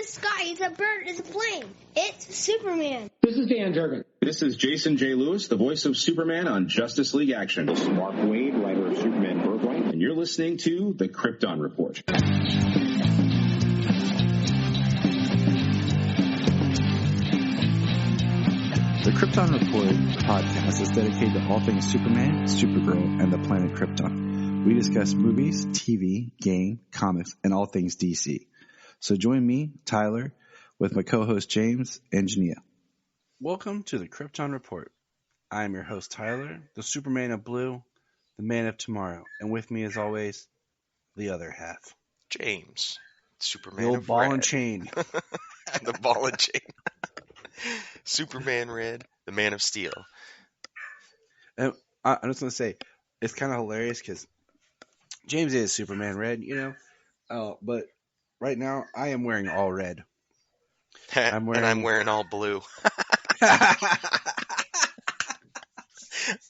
sky. It's a bird. It's a plane. It's Superman. This is Dan Jurgen. This is Jason J. Lewis, the voice of Superman on Justice League Action. This is Mark Wade, writer of Superman Birthright. And you're listening to the Krypton Report. The Krypton Report podcast is dedicated to all things Superman, Supergirl, and the planet Krypton. We discuss movies, TV, game, comics, and all things DC. So join me, Tyler, with my co-host James and Jania. Welcome to the Krypton Report. I am your host Tyler, the Superman of Blue, the man of tomorrow, and with me as always, the other half. James, Superman the old of ball Red. and chain. The ball and chain. Superman Red, the Man of Steel. And I'm just going to say, it's kind of hilarious because James is Superman Red, you know, but right now I am wearing all red. I'm wearing all blue. I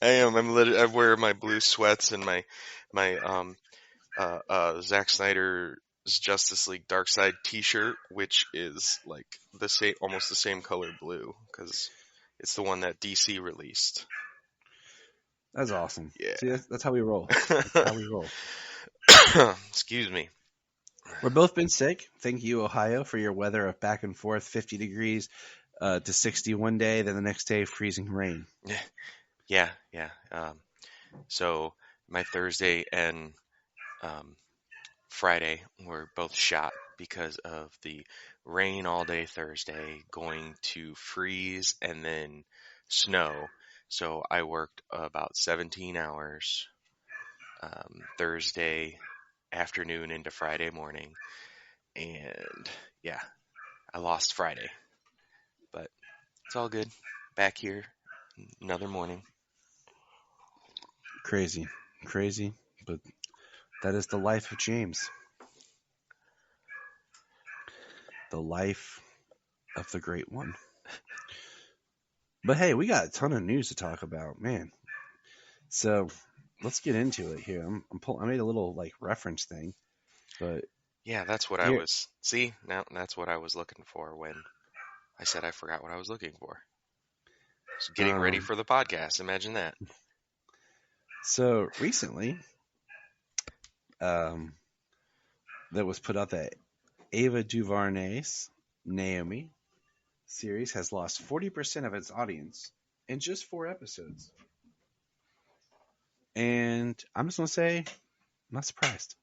I'm wearing my blue sweats and my Zack Snyder's Justice League Darkseid T-shirt, which is like almost the same color blue because it's the one that DC released. That's awesome. Yeah. See, that's how we roll. That's how we roll. Excuse me. We're both been sick. Thank you, Ohio, for your weather of back and forth, 50 degrees to 60 one day, then the next day freezing rain. Yeah. So my Thursday and Friday were both shot because of the rain all day Thursday, going to freeze and then snow. So I worked about 17 hours Thursday afternoon into Friday morning. And yeah, I lost Friday. But it's all good. Back here, another morning. Crazy, but that is the life of James. The life of the great one. But hey, we got a ton of news to talk about, man. So let's get into it here. I made a little like reference thing, but yeah, that's what I was. See, now that's what I was looking for when I said I forgot what I was looking for. So getting ready for the podcast. Imagine that. So recently, that was put out that Ava DuVernay's Naomi series has lost 40% of its audience in just 4 episodes. And I'm just gonna say, I'm not surprised.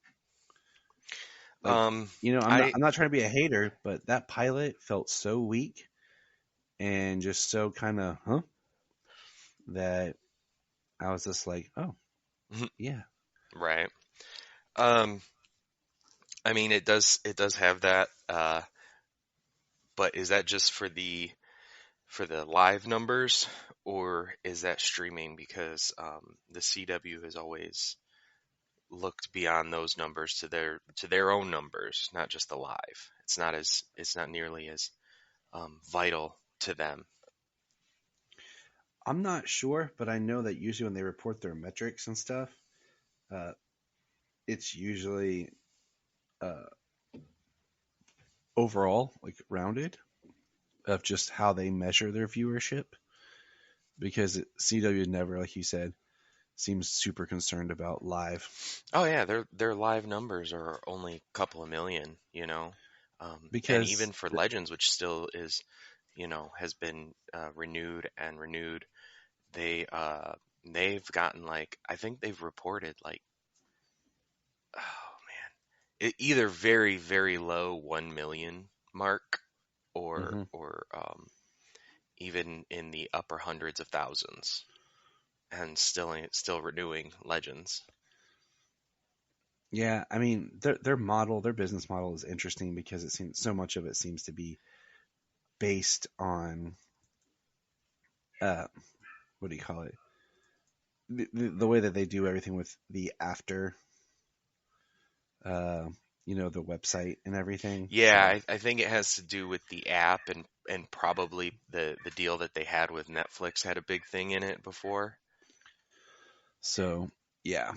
Like, you know, I'm not trying to be a hater, but that pilot felt so weak and just so kind of that I was just like, oh, yeah, right. I mean, it does have that, but is that just for the live numbers, or is that streaming? Because the CW has always looked beyond those numbers to their own numbers, not just the live. It's not nearly as vital to them. I'm not sure, but I know that usually when they report their metrics and stuff, it's usually overall like rounded of just how they measure their viewership, because CW never, like you said, seems super concerned about live. Oh yeah, their live numbers are only a couple of million, you know. Because and even for Legends, which still is, you know, has been renewed, they've gotten like, I think they've reported like, oh man, either very, very low 1 million mark or even in the upper hundreds of thousands, and still renewing Legends. Yeah, I mean, their business model is interesting because it seems so much of it seems to be based on what do you call it? The way that they do everything with the after, the website and everything. Yeah, I think it has to do with the app and probably the deal that they had with Netflix had a big thing in it before. So yeah,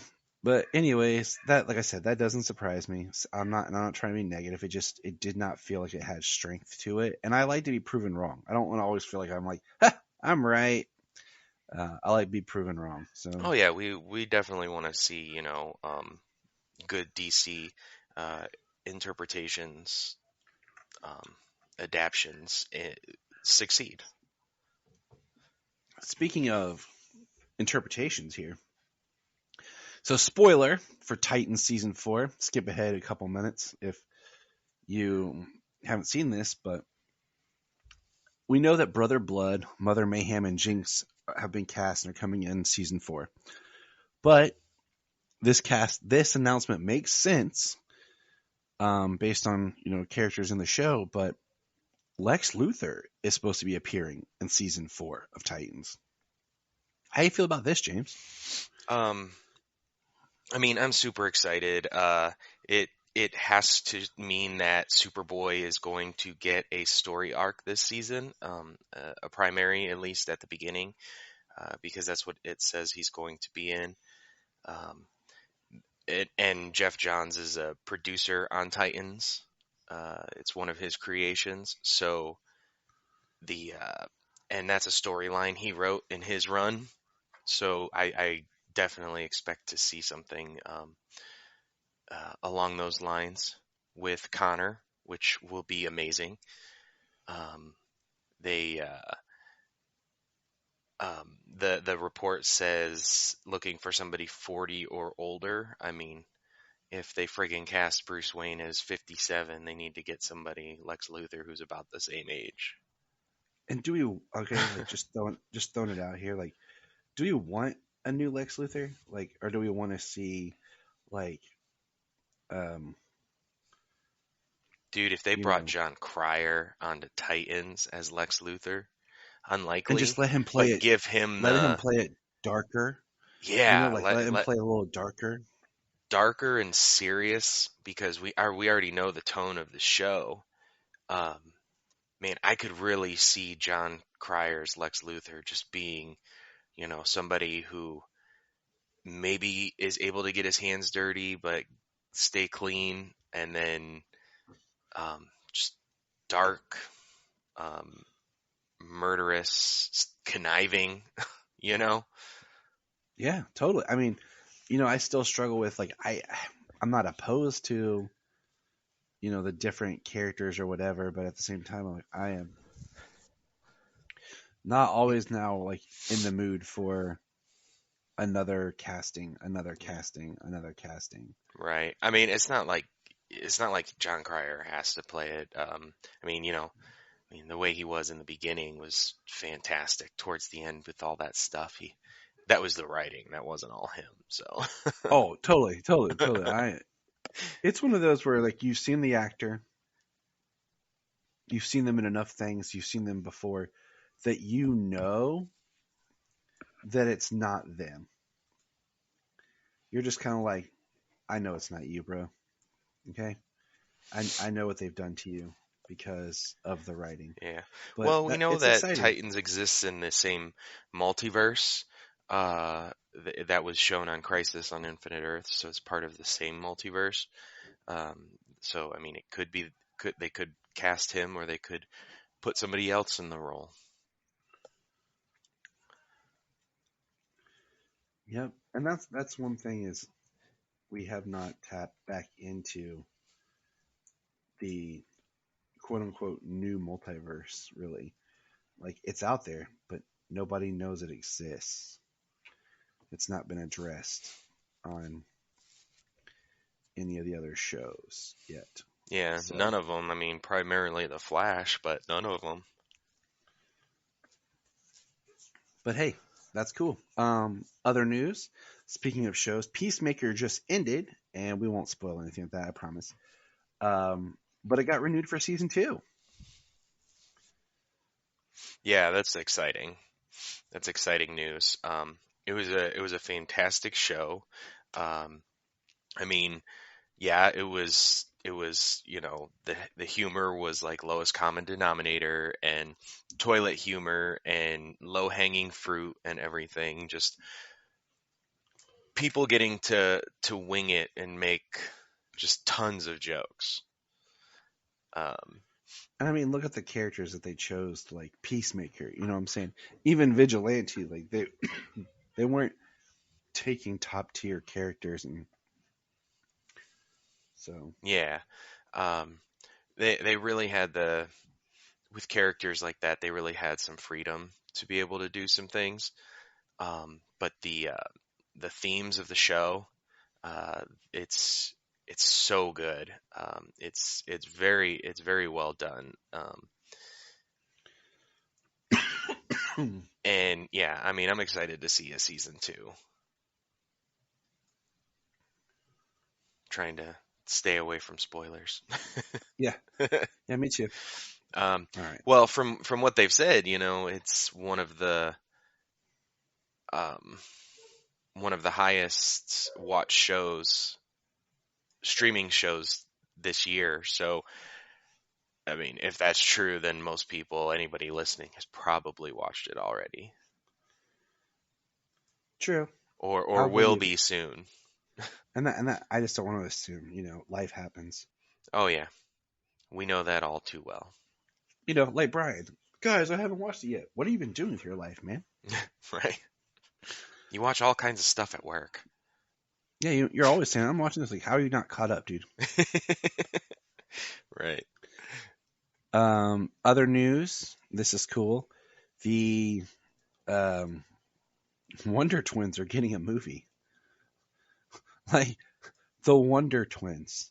But anyways, that, like I said, that doesn't surprise me. I'm not trying to be negative. It did not feel like it had strength to it, and I like to be proven wrong. I don't want to always feel like I'm like, ha, I'm right. I like to be proven wrong. So Oh yeah, we definitely want to see, good DC uh, interpretations, um, adaptions succeed. speaking of interpretations here, so spoiler for Titans season 4. Skip ahead a couple minutes if you haven't seen this, but we know that Brother Blood, Mother Mayhem, and Jinx have been cast and are coming in season 4. But this announcement makes sense based on characters in the show. But Lex Luthor is supposed to be appearing in season 4 of Titans. How do you feel about this, James? I mean, I'm super excited. It has to mean that Superboy is going to get a story arc this season, a primary at least at the beginning, because that's what it says he's going to be in. And Jeff Johns is a producer on Titans. It's one of his creations, so and that's a storyline he wrote in his run. So I definitely expect to see something along those lines with Connor, which will be amazing. They the report says looking for somebody 40 or older. I mean, if they friggin' cast Bruce Wayne as 57, they need to get somebody Lex Luthor who's about the same age. And do we like just throwing it out here, like, do we want a new Lex Luthor, like, or do we want to see like Dude, if they brought John Cryer onto Titans as Lex Luthor, unlikely. And just let him play it. Give him let him play it darker. Yeah, let him play a little darker and serious, because we already know the tone of the show. Man, I could really see John Cryer's Lex Luthor just being, somebody who maybe is able to get his hands dirty but stay clean, and then just dark, murderous, conniving, Yeah, totally. I mean, I still struggle with, like, I'm not opposed to the different characters or whatever, but at the same time, like, I am not always now like in the mood for another casting. Right. I mean, it's not like John Cryer has to play it. I mean, the way he was in the beginning was fantastic. Towards the end, with all that stuff, that was the writing. That wasn't all him. So. Oh, totally. It's one of those where, like, you've seen the actor, you've seen them in enough things, you've seen them before, that that it's not them. You're just kind of like, I know it's not you, bro. Okay? I know what they've done to you because of the writing. Yeah. But well, we know that exciting. Titans exists in the same multiverse that was shown on Crisis on Infinite Earths, so it's part of the same multiverse. So, I mean, it could be they could cast him, or they could put somebody else in the role. Yep, and that's one thing, is we have not tapped back into the quote unquote new multiverse, really. Like, it's out there, but nobody knows it exists. It's not been addressed on any of the other shows yet. Yeah, so. None of them. I mean, primarily The Flash, but none of them. But hey, that's cool. Other news, speaking of shows, Peacemaker just ended, and we won't spoil anything of that, I promise. But it got renewed for season 2. Yeah, that's exciting. That's exciting news. It was a fantastic show. I mean, yeah, it was the humor was like lowest common denominator, and toilet humor and low hanging fruit and everything, just people getting to wing it and make just tons of jokes. I mean, look at the characters that they chose, like Peacemaker. You know what I'm saying? Even Vigilante, like they weren't taking top tier characters, and so Yeah. Um, they really had with characters like that, they really had some freedom to be able to do some things. But the themes of the show, uh, it's so good. It's very well done. And yeah, I mean, I'm excited to see a season 2. Trying to stay away from spoilers. yeah, me too. All right, Well, from what they've said, it's um, one of the highest watch streaming shows this year. So, I mean, if that's true, then most people, anybody listening, has probably watched it already, true. or I'll will believe it. be soon. And that I just don't want to assume. Life happens. Oh yeah, we know that all too well. Like Brian. Guys, I haven't watched it yet. What have you been doing with your life, man? Right? You watch all kinds of stuff at work. Yeah, you're always saying, I'm watching this. Like, how are you not caught up, dude? Right. Other news. This is cool. The Wonder Twins are getting a movie. Like, the Wonder Twins.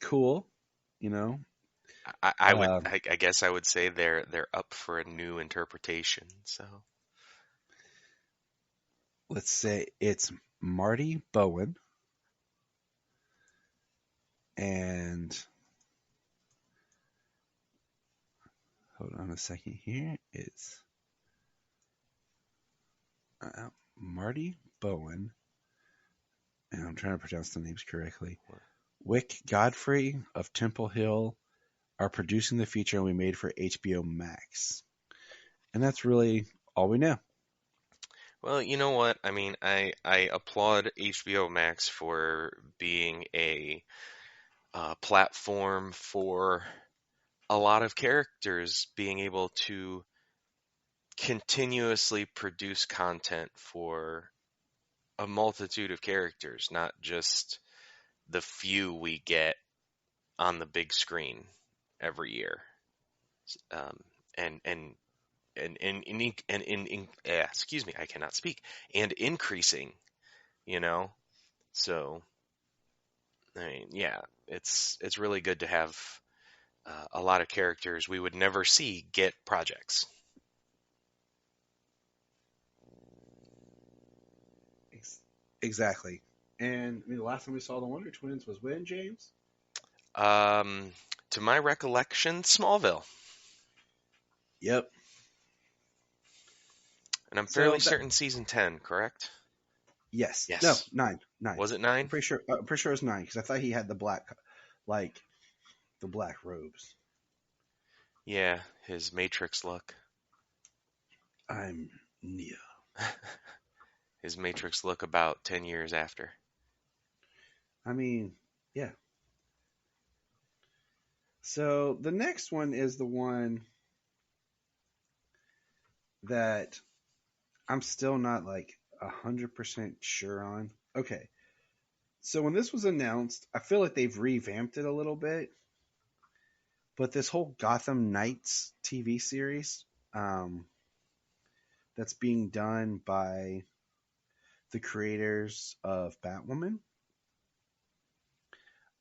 Cool. I guess I would say they're up for a new interpretation. So let's say it's Marty Bowen and hold on a second here. It's Marty Bowen, and I'm trying to pronounce the names correctly. Wick Godfrey of Temple Hill are producing the feature we made for HBO Max. And that's really all we know. Well, you know what? I mean, I applaud HBO Max for being a platform for a lot of characters being able to continuously produce content for a multitude of characters, not just the few we get on the big screen every year. Excuse me, I cannot speak. And increasing, So, I mean, yeah, it's really good to have a lot of characters we would never see get projects. Exactly. And I mean, the last time we saw the Wonder Twins was when, James? To my recollection, Smallville. Yep. And I'm fairly certain season 10, correct? Yes. Yes. No, 9. Was it 9? I'm pretty sure it was 9 because I thought he had the black robes. Yeah, his Matrix look. I'm Neo. His Matrix look about 10 years after. I mean, yeah. So the next one is the one that I'm still not 100% sure on. Okay. So when this was announced, I feel like they've revamped it a little bit. But this whole Gotham Knights TV series that's being done by the creators of Batwoman,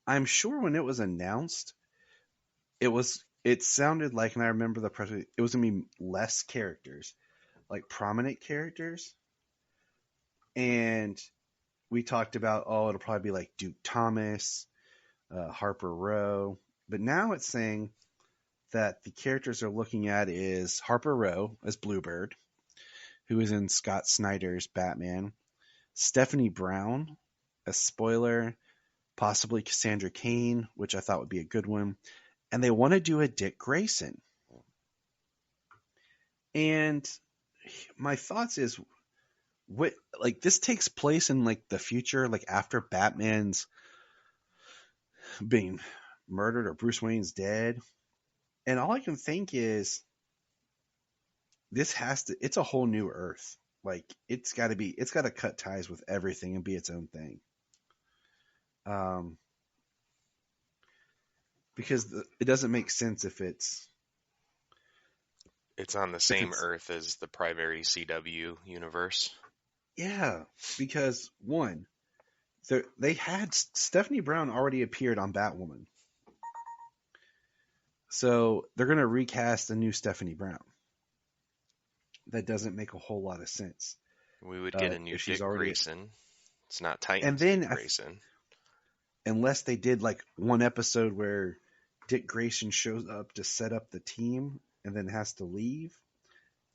I'm sure when it was announced, it sounded like, and I remember the press, it was going to be less characters, like prominent characters. And we talked about, it'll probably be like Duke Thomas, Harper Row. But now it's saying that the characters they're looking at is Harper Row as Bluebird, who is in Scott Snyder's Batman, Stephanie Brown as Spoiler, possibly Cassandra Cain, which I thought would be a good one. And they want to do a Dick Grayson. And my thoughts is what like this takes place in like the future, like after Batman's being murdered or Bruce Wayne's dead. And all I can think is it's a whole new Earth. Like it's got to cut ties with everything and be its own thing. Because it doesn't make sense if it's It's on the same Earth as the primary CW universe. yeah, because one, they had Stephanie Brown already appeared on Batwoman. So they're going to recast a new Stephanie Brown. That doesn't make a whole lot of sense. We would get a new Dick Grayson. It's not Titans and then Dick Grayson. Unless they did like one episode where Dick Grayson shows up to set up the team and then has to leave.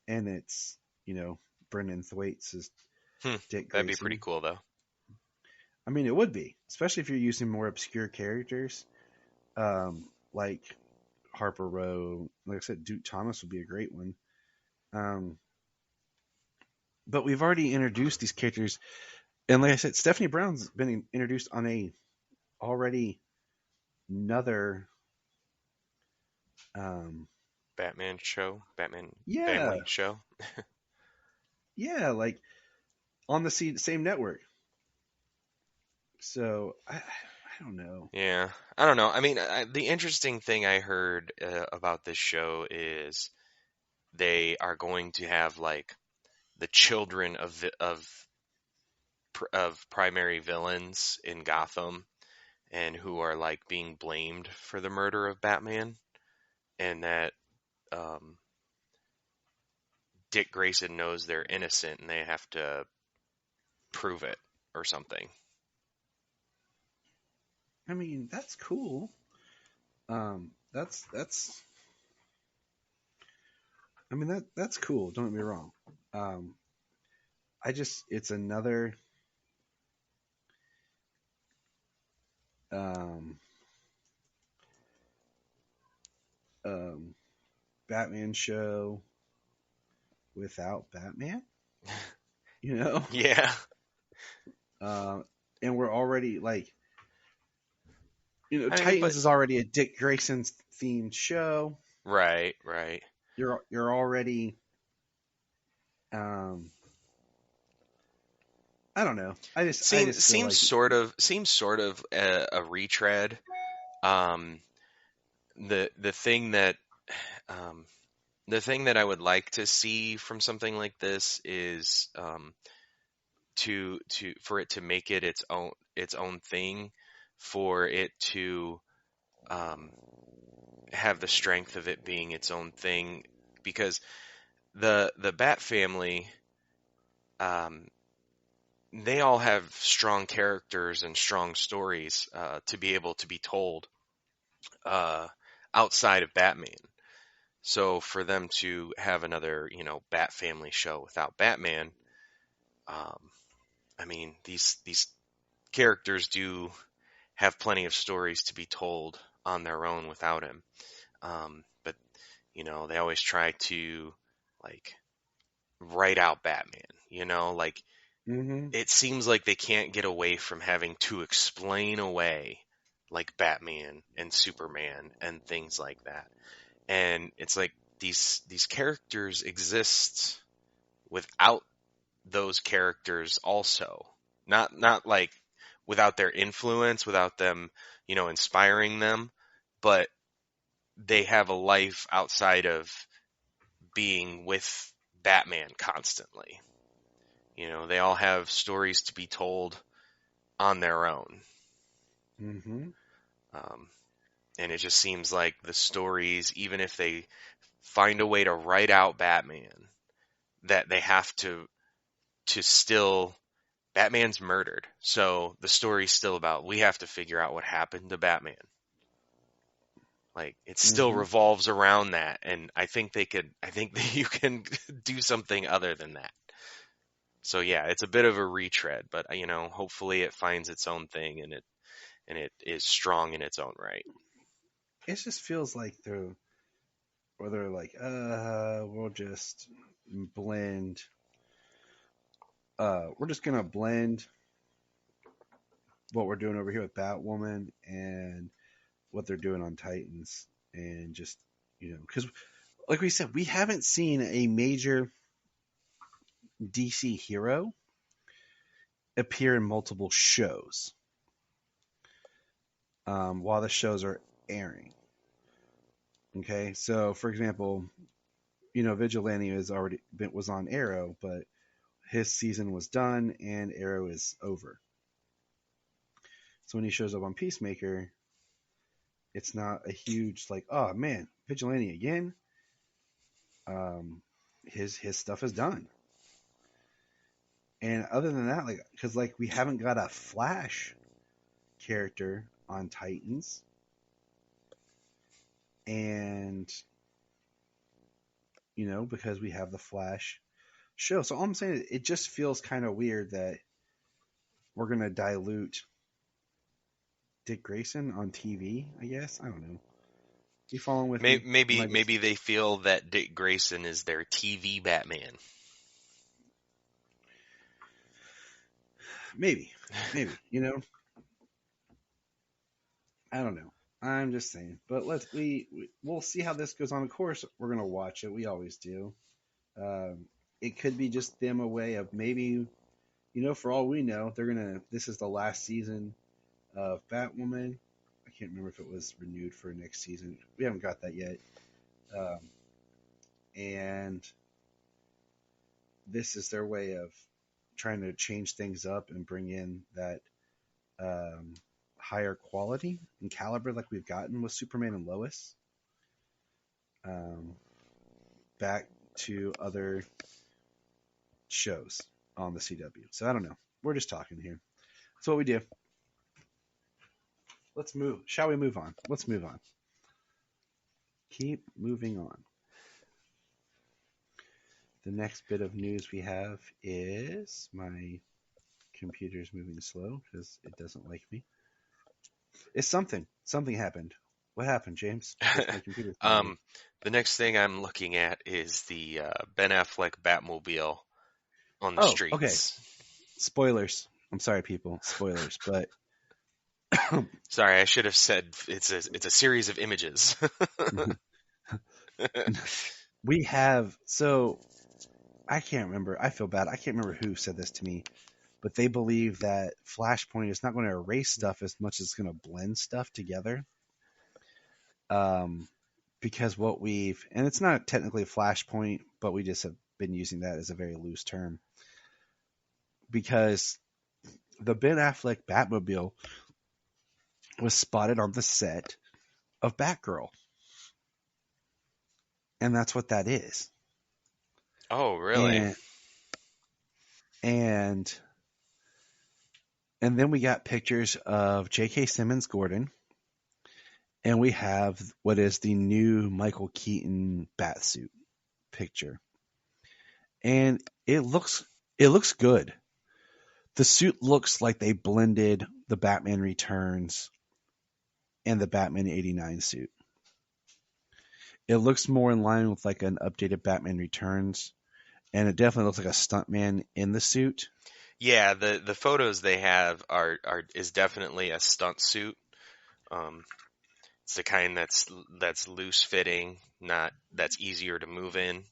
And it's, Brendan Thwaites is Dick Grayson. That'd be pretty cool, though. I mean, it would be, especially if you're using more obscure characters, like Harper Row. Like I said, Duke Thomas would be a great one. But we've already introduced these characters, and like I said, Stephanie Brown's been introduced on another Batman show, Batman yeah, family show. Yeah, like on the same network. So I don't know. Yeah, I don't know. I mean, the interesting thing I heard about this show is they are going to have like the children of primary villains in Gotham, and who are like being blamed for the murder of Batman, and that Dick Grayson knows they're innocent and they have to prove it or something. I mean, that's cool. That's I mean that's cool. Don't get me wrong. It's another Batman show without Batman. Yeah. And we're already like, Titans is already a Dick Grayson themed show. Right. You're already, I don't know. Seems sort of a retread. The thing that I would like to see from something like this is for it to make it its own thing, for it to have the strength of it being its own thing, because the Bat family, they all have strong characters and strong stories to be able to be told outside of Batman. So for them to have another, Bat family show without Batman, I mean, these characters do have plenty of stories to be told on their own without him. But they always try to like write out Batman. It seems like they can't get away from having to explain away like Batman and Superman and things like that. And it's like these characters exist without those characters also. Not like without their influence, without them, inspiring them, but they have a life outside of being with Batman constantly. They all have stories to be told on their own. And it just seems like the stories, even if they find a way to write out Batman, that they have to still, Batman's murdered. So the story's still about, we have to figure out what happened to Batman. Like, it still revolves around that. And I think that you can do something other than that. So yeah, it's a bit of a retread, but hopefully it finds its own thing and it is strong in its own right. It just feels like they're like, we'll just blend. We're just gonna blend what we're doing over here with Batwoman and what they're doing on Titans, and just because like we said, we haven't seen a major DC hero appear in multiple shows while the shows are airing. Okay, so for example, Vigilante was on Arrow, but his season was done and Arrow is over. So when he shows up on Peacemaker, it's not a huge like, oh man, Vigilante again. His stuff is done. And other than that, because we haven't got a Flash character on Titans, and because we have the Flash show. So all I'm saying is it just feels kind of weird that we're gonna dilute Dick Grayson on TV. I guess I don't know. You following with me? Maybe they feel that Dick Grayson is their TV Batman. Maybe, I don't know. I'm just saying. But we'll see how this goes on. Of course, we're gonna watch it. We always do. It could be just them a way of maybe, for all we know, this is the last season of Batwoman. I can't remember if it was renewed for next season. We haven't got that yet. And this is their way of trying to change things up and bring in that higher quality and caliber like we've gotten with Superman and Lois back to other shows on the CW. So I don't know. We're just talking here. That's what we do. Let's move. Shall we move on? Let's move on. Keep moving on. The next bit of news we have is my computer's moving slow because it doesn't like me. It's something. Something happened. What happened, James? My computer's the next thing I'm looking at is the Ben Affleck Batmobile on the streets. Okay. Spoilers. I'm sorry, people. Spoilers, but sorry, I should have said it's a series of images. We have I can't remember. I feel bad. I can't remember who said this to me, but they believe that Flashpoint is not going to erase stuff as much as it's going to blend stuff together. Because and it's not technically a Flashpoint, but we just have been using that as a very loose term. Because the Ben Affleck Batmobile was spotted on the set of Batgirl. And that's what that is. Oh, really? And then we got pictures of J.K. Simmons Gordon, and we have what is the new Michael Keaton Batsuit picture. And it looks good. The suit looks like they blended the Batman Returns and the Batman 89 suit. It looks more in line with an updated Batman Returns, and it definitely looks like a stuntman in the suit. Yeah, the photos they have is definitely a stunt suit. It's the kind that's loose fitting, that's easier to move in,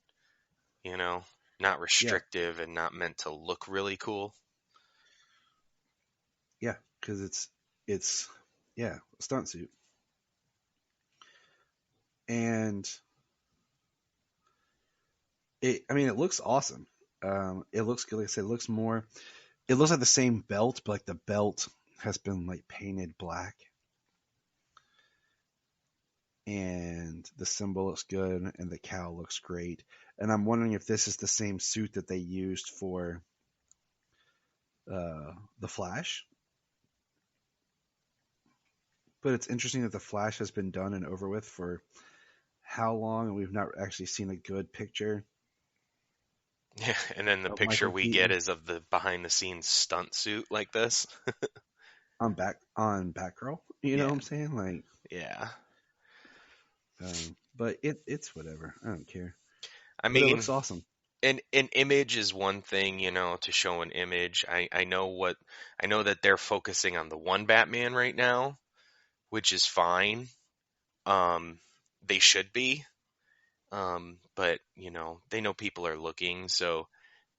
not restrictive and not meant to look really cool. Yeah, because it's a stunt suit. And it looks awesome. It looks good. Like I said, it looks like the same belt, but the belt has been painted black. And the symbol looks good and the cowl looks great. And I'm wondering if this is the same suit that they used for the Flash. But it's interesting that the Flash has been done and over with for how long, and we've not actually seen a good picture. Yeah, and then the picture we get is of the behind-the-scenes stunt suit like this. on Batgirl, you know what I'm saying? Yeah. But it's whatever. I don't care. I mean, it looks awesome. an image is one thing, to show an image. I know that they're focusing on the one Batman right now, which is fine. They should be. But they know people are looking, so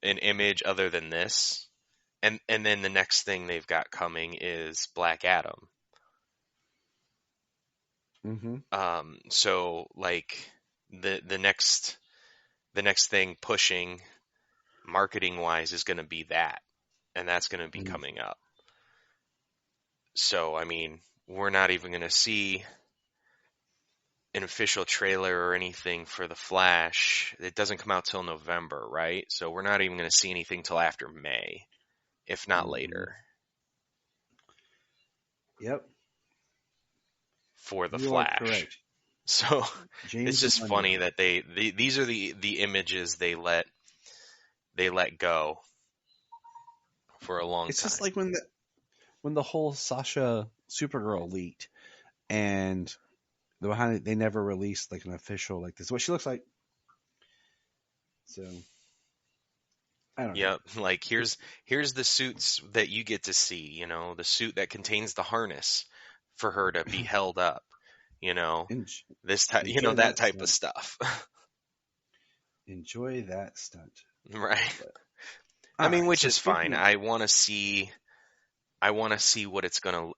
an image other than this. And then the next thing they've got coming is Black Adam. Mm-hmm. So like the next thing pushing marketing wise is going to be that, and that's going to be coming up. So I mean, we're not even going to see an official trailer or anything for the Flash. It doesn't come out till November, right? So we're not even going to see anything till after May, if not later. Yep. For the You Flash. are correct. So James it's just funny that these are the images they let go for a long time. It's just like when the whole Sasha Supergirl leaked, and they never released like an official, like, this is what she looks like. So I don't know. Yep, like here's the suits that you get to see, the suit that contains the harness for her to be held up, this type, that type of stuff. Enjoy that stunt. Right. But, I mean, which so is fine. I want to see what it's going to.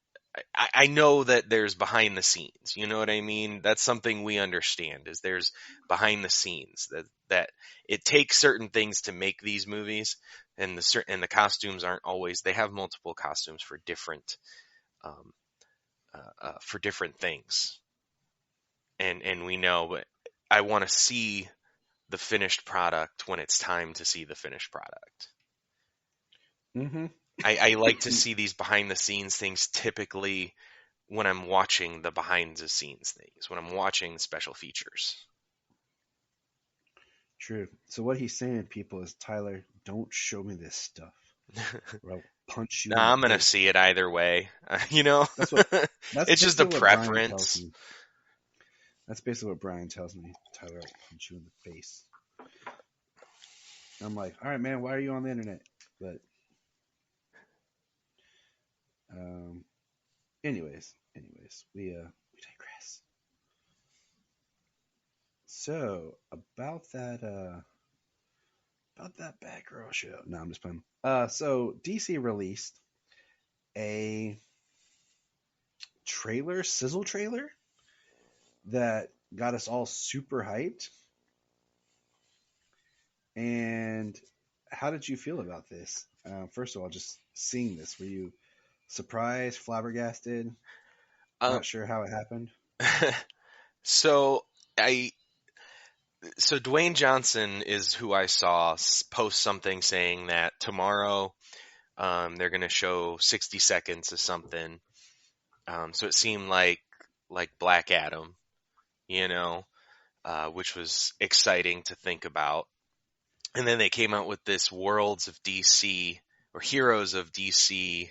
I know that there's behind the scenes. You know what I mean? That's something we understand. Is there's behind the scenes that it takes certain things to make these movies, and the costumes aren't always. They have multiple costumes for different things, and we know. But I want to see the finished product when it's time to see the finished product. Mm-hmm. I like to see these behind the scenes things typically when I'm watching the behind the scenes things, when I'm watching special features. True. So what he's saying, people, is, Tyler, don't show me this stuff, or I'll punch you. I'm gonna see it either way. That's it's just a preference. That's basically what Brian tells me. Tyler, I'll punch you in the face. I'm like, all right, man, why are you on the internet? But anyways, we digress. So about that Batgirl show. No, I'm just playing. So DC released a sizzle trailer that got us all super hyped. And how did you feel about this? First of all, just seeing this, were you surprised, flabbergasted, not sure how it happened? So Dwayne Johnson is who I saw post something saying that tomorrow they're going to show 60 seconds of something. So it seemed like Black Adam, which was exciting to think about. And then they came out with this Worlds of DC or Heroes of DC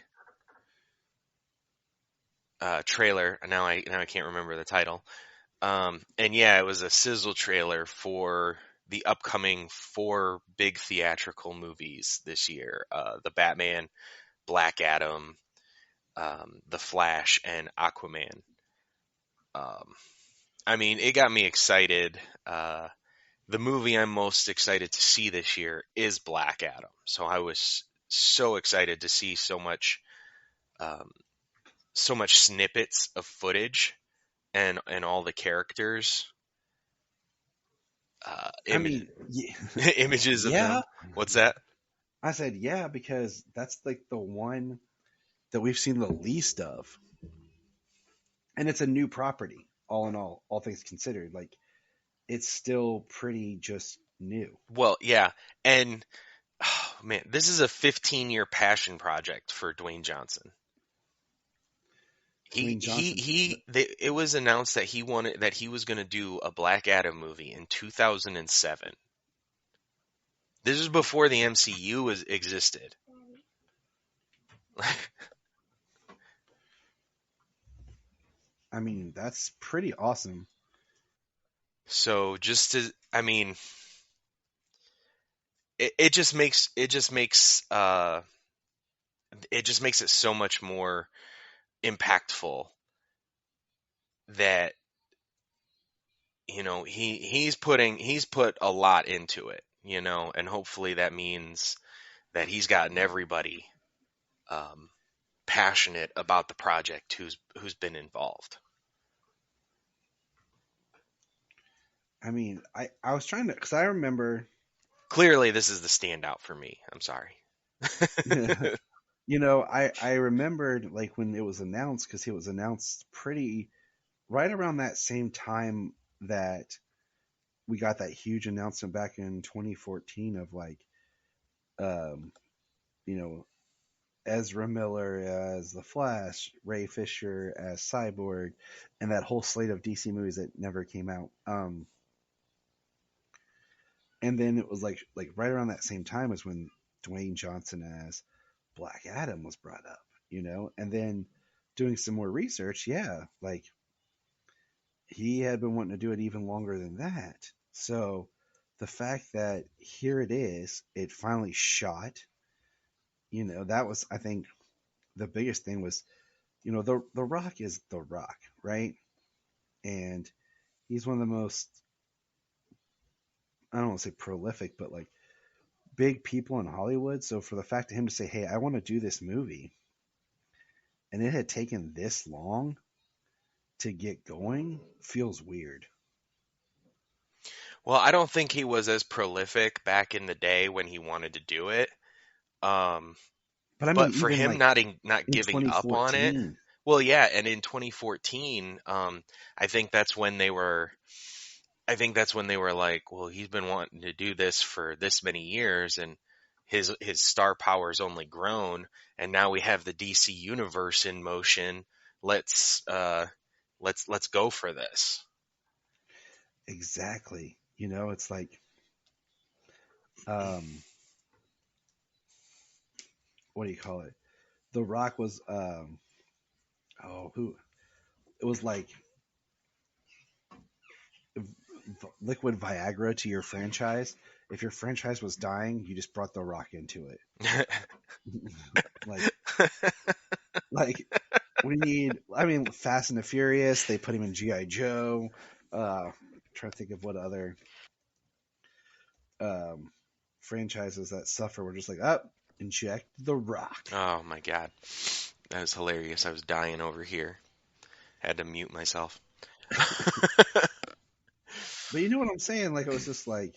trailer. Now I can't remember the title. And yeah, it was a sizzle trailer for the upcoming 4 big theatrical movies this year: the Batman, Black Adam, the Flash, and Aquaman. I mean, it got me excited. The movie I'm most excited to see this year is Black Adam. So I was so excited to see so much snippets of footage and all the characters. Images of them. What's that? I said, yeah, because that's like the one that we've seen the least of. And it's a new property, all in all things considered. Like, it's still pretty just new. Well, yeah. And, oh, man, this is a 15-year passion project for Dwayne Johnson. It was announced that he was going to do a Black Adam movie in 2007. This was before the MCU existed. I mean, that's pretty awesome. So it just makes it so much more impactful that he's put a lot into it, and hopefully that means that he's gotten everybody um, passionate about the project who's been involved. I mean, I was trying to, because I remember, Clearly, this is the standout for me. I'm sorry. I remembered like when it was announced, because it was announced pretty right around that same time that we got that huge announcement back in 2014 of like, um, you know, Ezra Miller as the Flash, Ray Fisher as Cyborg, and that whole slate of DC movies that never came out. And then it was like right around that same time as when Dwayne Johnson as Black Adam was brought up, and then doing some more research, yeah, like he had been wanting to do it even longer than that. So the fact that here it is, it finally shot, that was, I think, the biggest thing was, the Rock is the Rock, right? And he's one of the most, I don't want to say prolific, but like big people in Hollywood. So for the fact of him to say, "Hey, I want to do this movie," and it had taken this long to get going, feels weird. Well, I don't think he was as prolific back in the day when he wanted to do it. Um, But I mean, but for even him like not in giving up on it, 2014, well, yeah, and in 2014, I think that's when they were. I think that's when they were like, well, he's been wanting to do this for this many years, and his star power's only grown, and now we have the DC universe in motion. Let's let's go for this. exactly. It's like, um, what do you call it? The Rock was, who? It was like liquid Viagra to your franchise. If your franchise was dying, you just brought The Rock into it. like, like we need. I mean, Fast and the Furious. They put him in GI Joe. Trying to think of what other um, franchises that suffer. We're just like, inject The Rock. Oh my god, that was hilarious. I was dying over here. Had to mute myself. But you know what I'm saying? Like, it was just like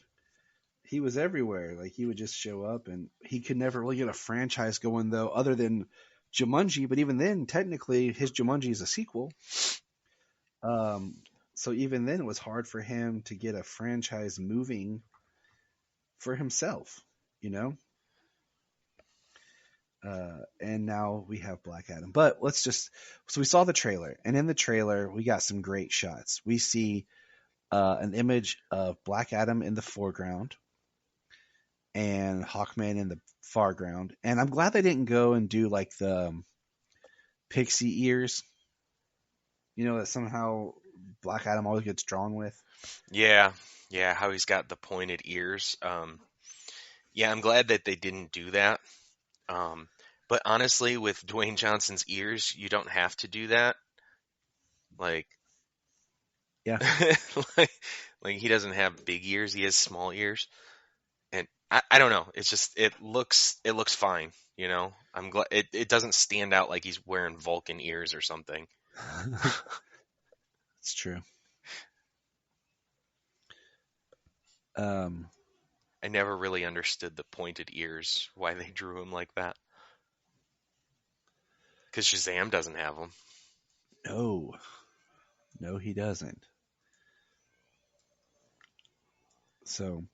he was everywhere. Like, he would just show up, and he could never really get a franchise going, though, other than Jumanji. But even then, technically, his Jumanji is a sequel. So even then, it was hard for him to get a franchise moving for himself, you know. And now we have Black Adam. But so we saw the trailer, and in the trailer, we got some great shots. We see an image of Black Adam in the foreground and Hawkman in the foreground. And I'm glad they didn't go and do like the pixie ears, that somehow Black Adam always gets drawn with. Yeah, how he's got the pointed ears. Yeah, I'm glad that they didn't do that. But honestly, with Dwayne Johnson's ears, you don't have to do that. Like, Yeah. like he doesn't have big ears; he has small ears, and I don't know. It's just it looks fine. I'm glad it doesn't stand out like he's wearing Vulcan ears or something. It's true. I never really understood the pointed ears, why they drew him like that. Because Shazam doesn't have them. No, he doesn't. So,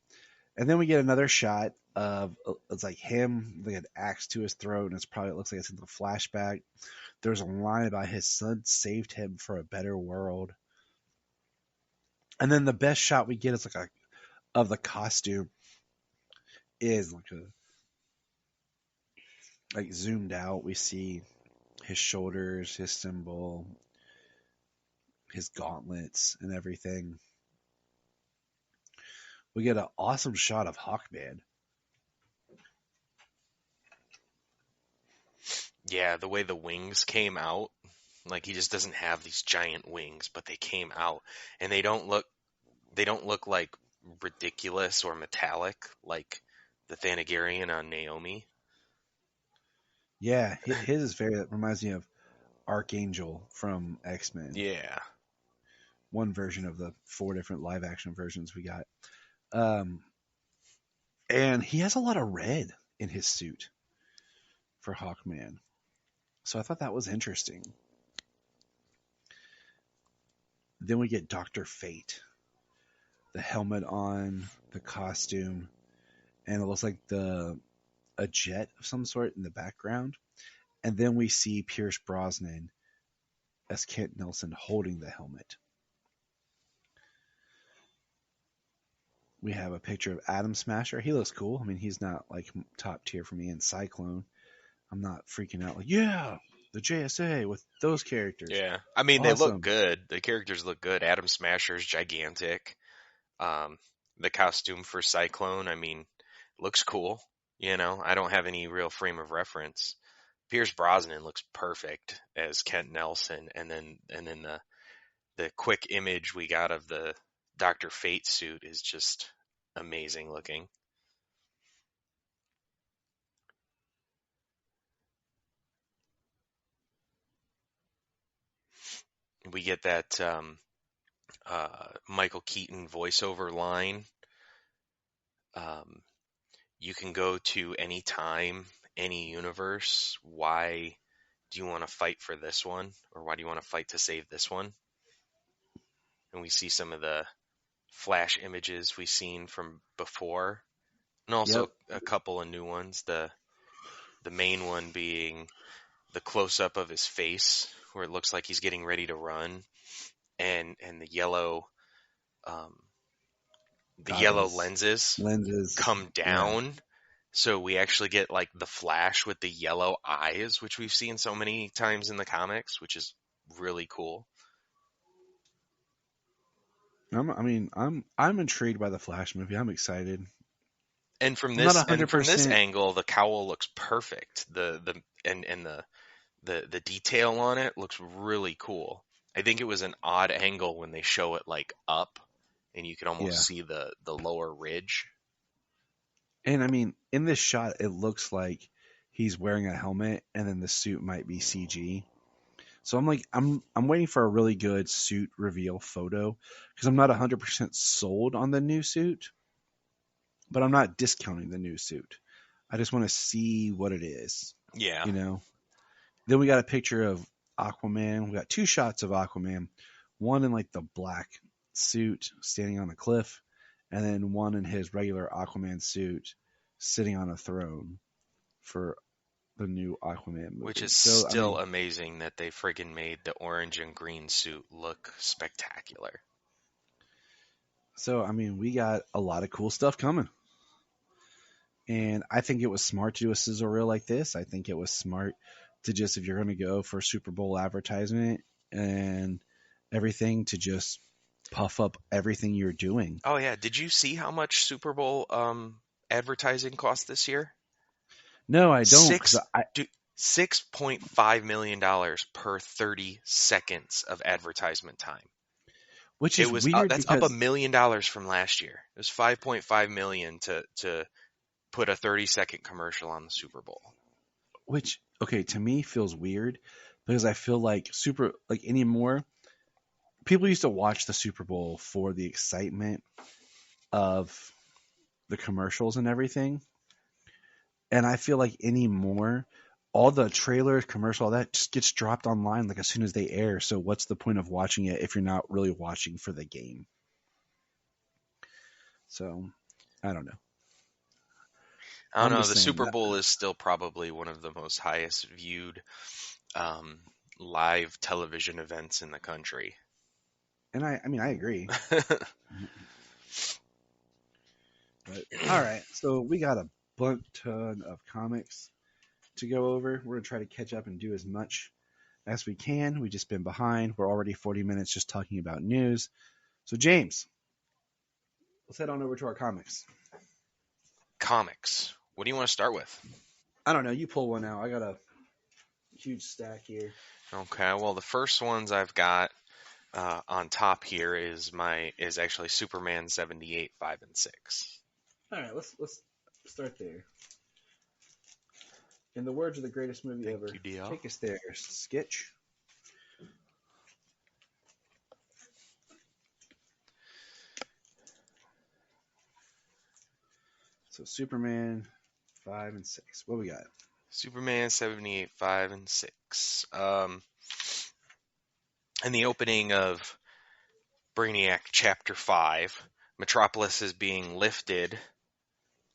and then we get another shot of it's like him with an axe to his throat, and it looks like it's in the flashback. There's a line about his son saved him for a better world. And then the best shot we get is of the costume is like zoomed out. We see his shoulders, his symbol, his gauntlets, and everything. We get an awesome shot of Hawkman. Yeah, the way the wings came out, like he just doesn't have these giant wings, but they came out and they don't look like ridiculous or metallic like the Thanagarian on Naomi. Yeah, his is very, that reminds me of Archangel from X-Men. Yeah. One version of the 4 different live action versions we got. Um, and he has a lot of red in his suit for Hawkman. So I thought that was interesting. Then we get Dr. Fate. The helmet on, the costume, and it looks like a jet of some sort in the background. And then we see Pierce Brosnan as Kent Nelson holding the helmet. We have a picture of Atom Smasher. He looks cool. I mean, he's not like top tier for me in Cyclone. I'm not freaking out like, yeah, the JSA with those characters. Yeah. I mean, they Awesome. look good. The characters look good. Atom Smasher's gigantic. The costume for Cyclone, I mean, looks cool. You know, I don't have any real frame of reference. Pierce Brosnan looks perfect as Kent Nelson, and then the quick image we got of the Dr. Fate suit is just amazing looking. We get that Michael Keaton voiceover line. You can go to any time, any universe. Why do you want to fight for this one? Or why do you want to fight to save this one? And we see some of the flash images we've seen from before. And also a couple of new ones. The main one being the close-up of his face, where it looks like he's getting ready to run. And the yellow lenses come down. Yeah. So we actually get like the Flash with the yellow eyes, which we've seen so many times in the comics, which is really cool. I'm intrigued by the Flash movie. I'm excited. And from I'm not this 100%. angle, the cowl looks perfect. The detail on it looks really cool. I think it was an odd angle when they show it like up, and you can almost see the lower ridge. And I mean, in this shot, it looks like he's wearing a helmet, and then the suit might be CG. So I'm waiting for a really good suit reveal photo because I'm not 100% sold on the new suit, but I'm not discounting the new suit. I just want to see what it is. Yeah. You know. Then we got a picture of Aquaman. We got 2 shots of Aquaman. One in like the black suit standing on a cliff, and then one in his regular Aquaman suit sitting on a throne for the new Aquaman movie. Which is still amazing that they friggin' made the orange and green suit look spectacular. So, I mean, we got a lot of cool stuff coming. And I think it was smart to do a sizzle reel like this. I think it was smart to just, if you're going to go for Super Bowl advertisement and everything, to just puff up everything you're doing. Oh, yeah. Did you see how much Super Bowl advertising cost this year? No, I don't. $6.5 million per 30 seconds of advertisement time. Which is weird. That's up $1 million from last year. It was $5.5 million to put a 30-second commercial on the Super Bowl. Which, okay, to me feels weird because I feel like anymore, people used to watch the Super Bowl for the excitement of the commercials and everything. And I feel like anymore, all the trailers, commercial, all that just gets dropped online like as soon as they air. So what's the point of watching it if you're not really watching for the game? So, I don't know. I don't know. The Super Bowl is still probably one of the most highest viewed live television events in the country. And I agree. But, all right. So we got a ton of comics to go over. We're going to try to catch up and do as much as we can. We've just been behind. We're already 40 minutes just talking about news. So, James, let's head on over to our comics. Comics. What do you want to start with? I don't know. You pull one out. I got to huge stack here. Okay, well, the first ones I've got on top here is actually Superman 78, 5, and 6. All right, let's start there. In the words of the greatest movie Thank ever, you, DL. take us there, Sketch. So Superman 5 and 6. What we got? Superman 78, 5, and 6. In the opening of Brainiac Chapter 5, Metropolis is being lifted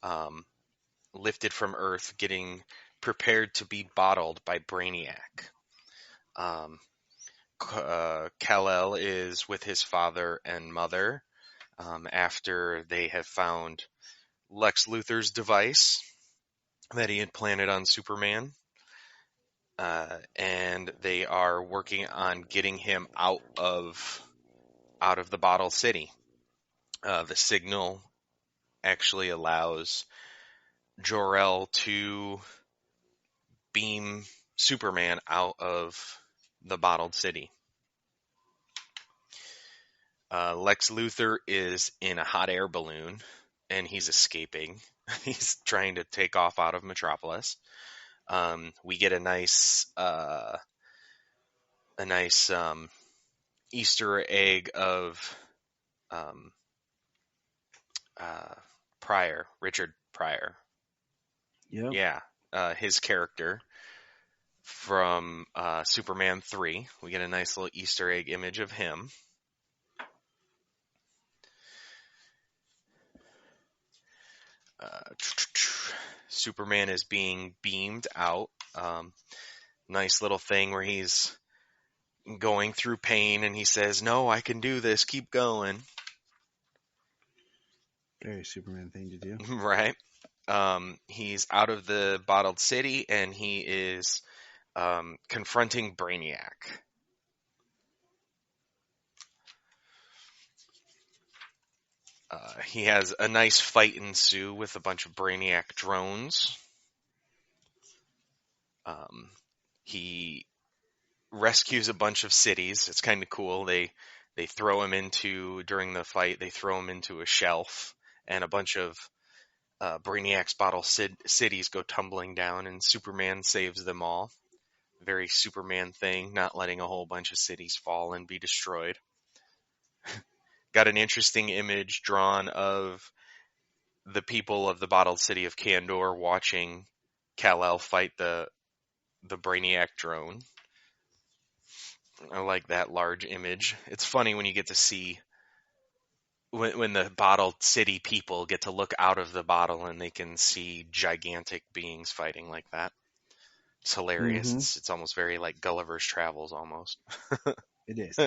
from Earth, getting prepared to be bottled by Brainiac. Kal-El is with his father and mother after they have found Lex Luthor's device that he had planted on Superman. And they are working on getting him out of the bottle city. The signal actually allows Jor-El to beam Superman out of the bottled city. Lex Luthor is in a hot air balloon, and he's escaping. He's trying to take off out of Metropolis. We get a nice Easter egg of Pryor, Richard Pryor. Yep. Yeah, his character from Superman 3. We get a nice little Easter egg image of him. Superman is being beamed out. Nice little thing where he's going through pain and he says, "No, I can do this. Keep going." Very Superman thing to do. Right. He's out of the bottled city and he is confronting Brainiac. He has a nice fight ensue with a bunch of Brainiac drones. He rescues a bunch of cities. It's kind of cool. They throw him during the fight, they throw him into a shelf, and a bunch of Brainiac's bottle cities go tumbling down, and Superman saves them all. Very Superman thing, not letting a whole bunch of cities fall and be destroyed. Got an interesting image drawn of the people of the bottled city of Kandor watching Kal-El fight the Brainiac drone. I like that large image. It's funny when you get to see when the bottled city people get to look out of the bottle and they can see gigantic beings fighting like that. It's hilarious. Mm-hmm. It's almost very like Gulliver's Travels almost. It is.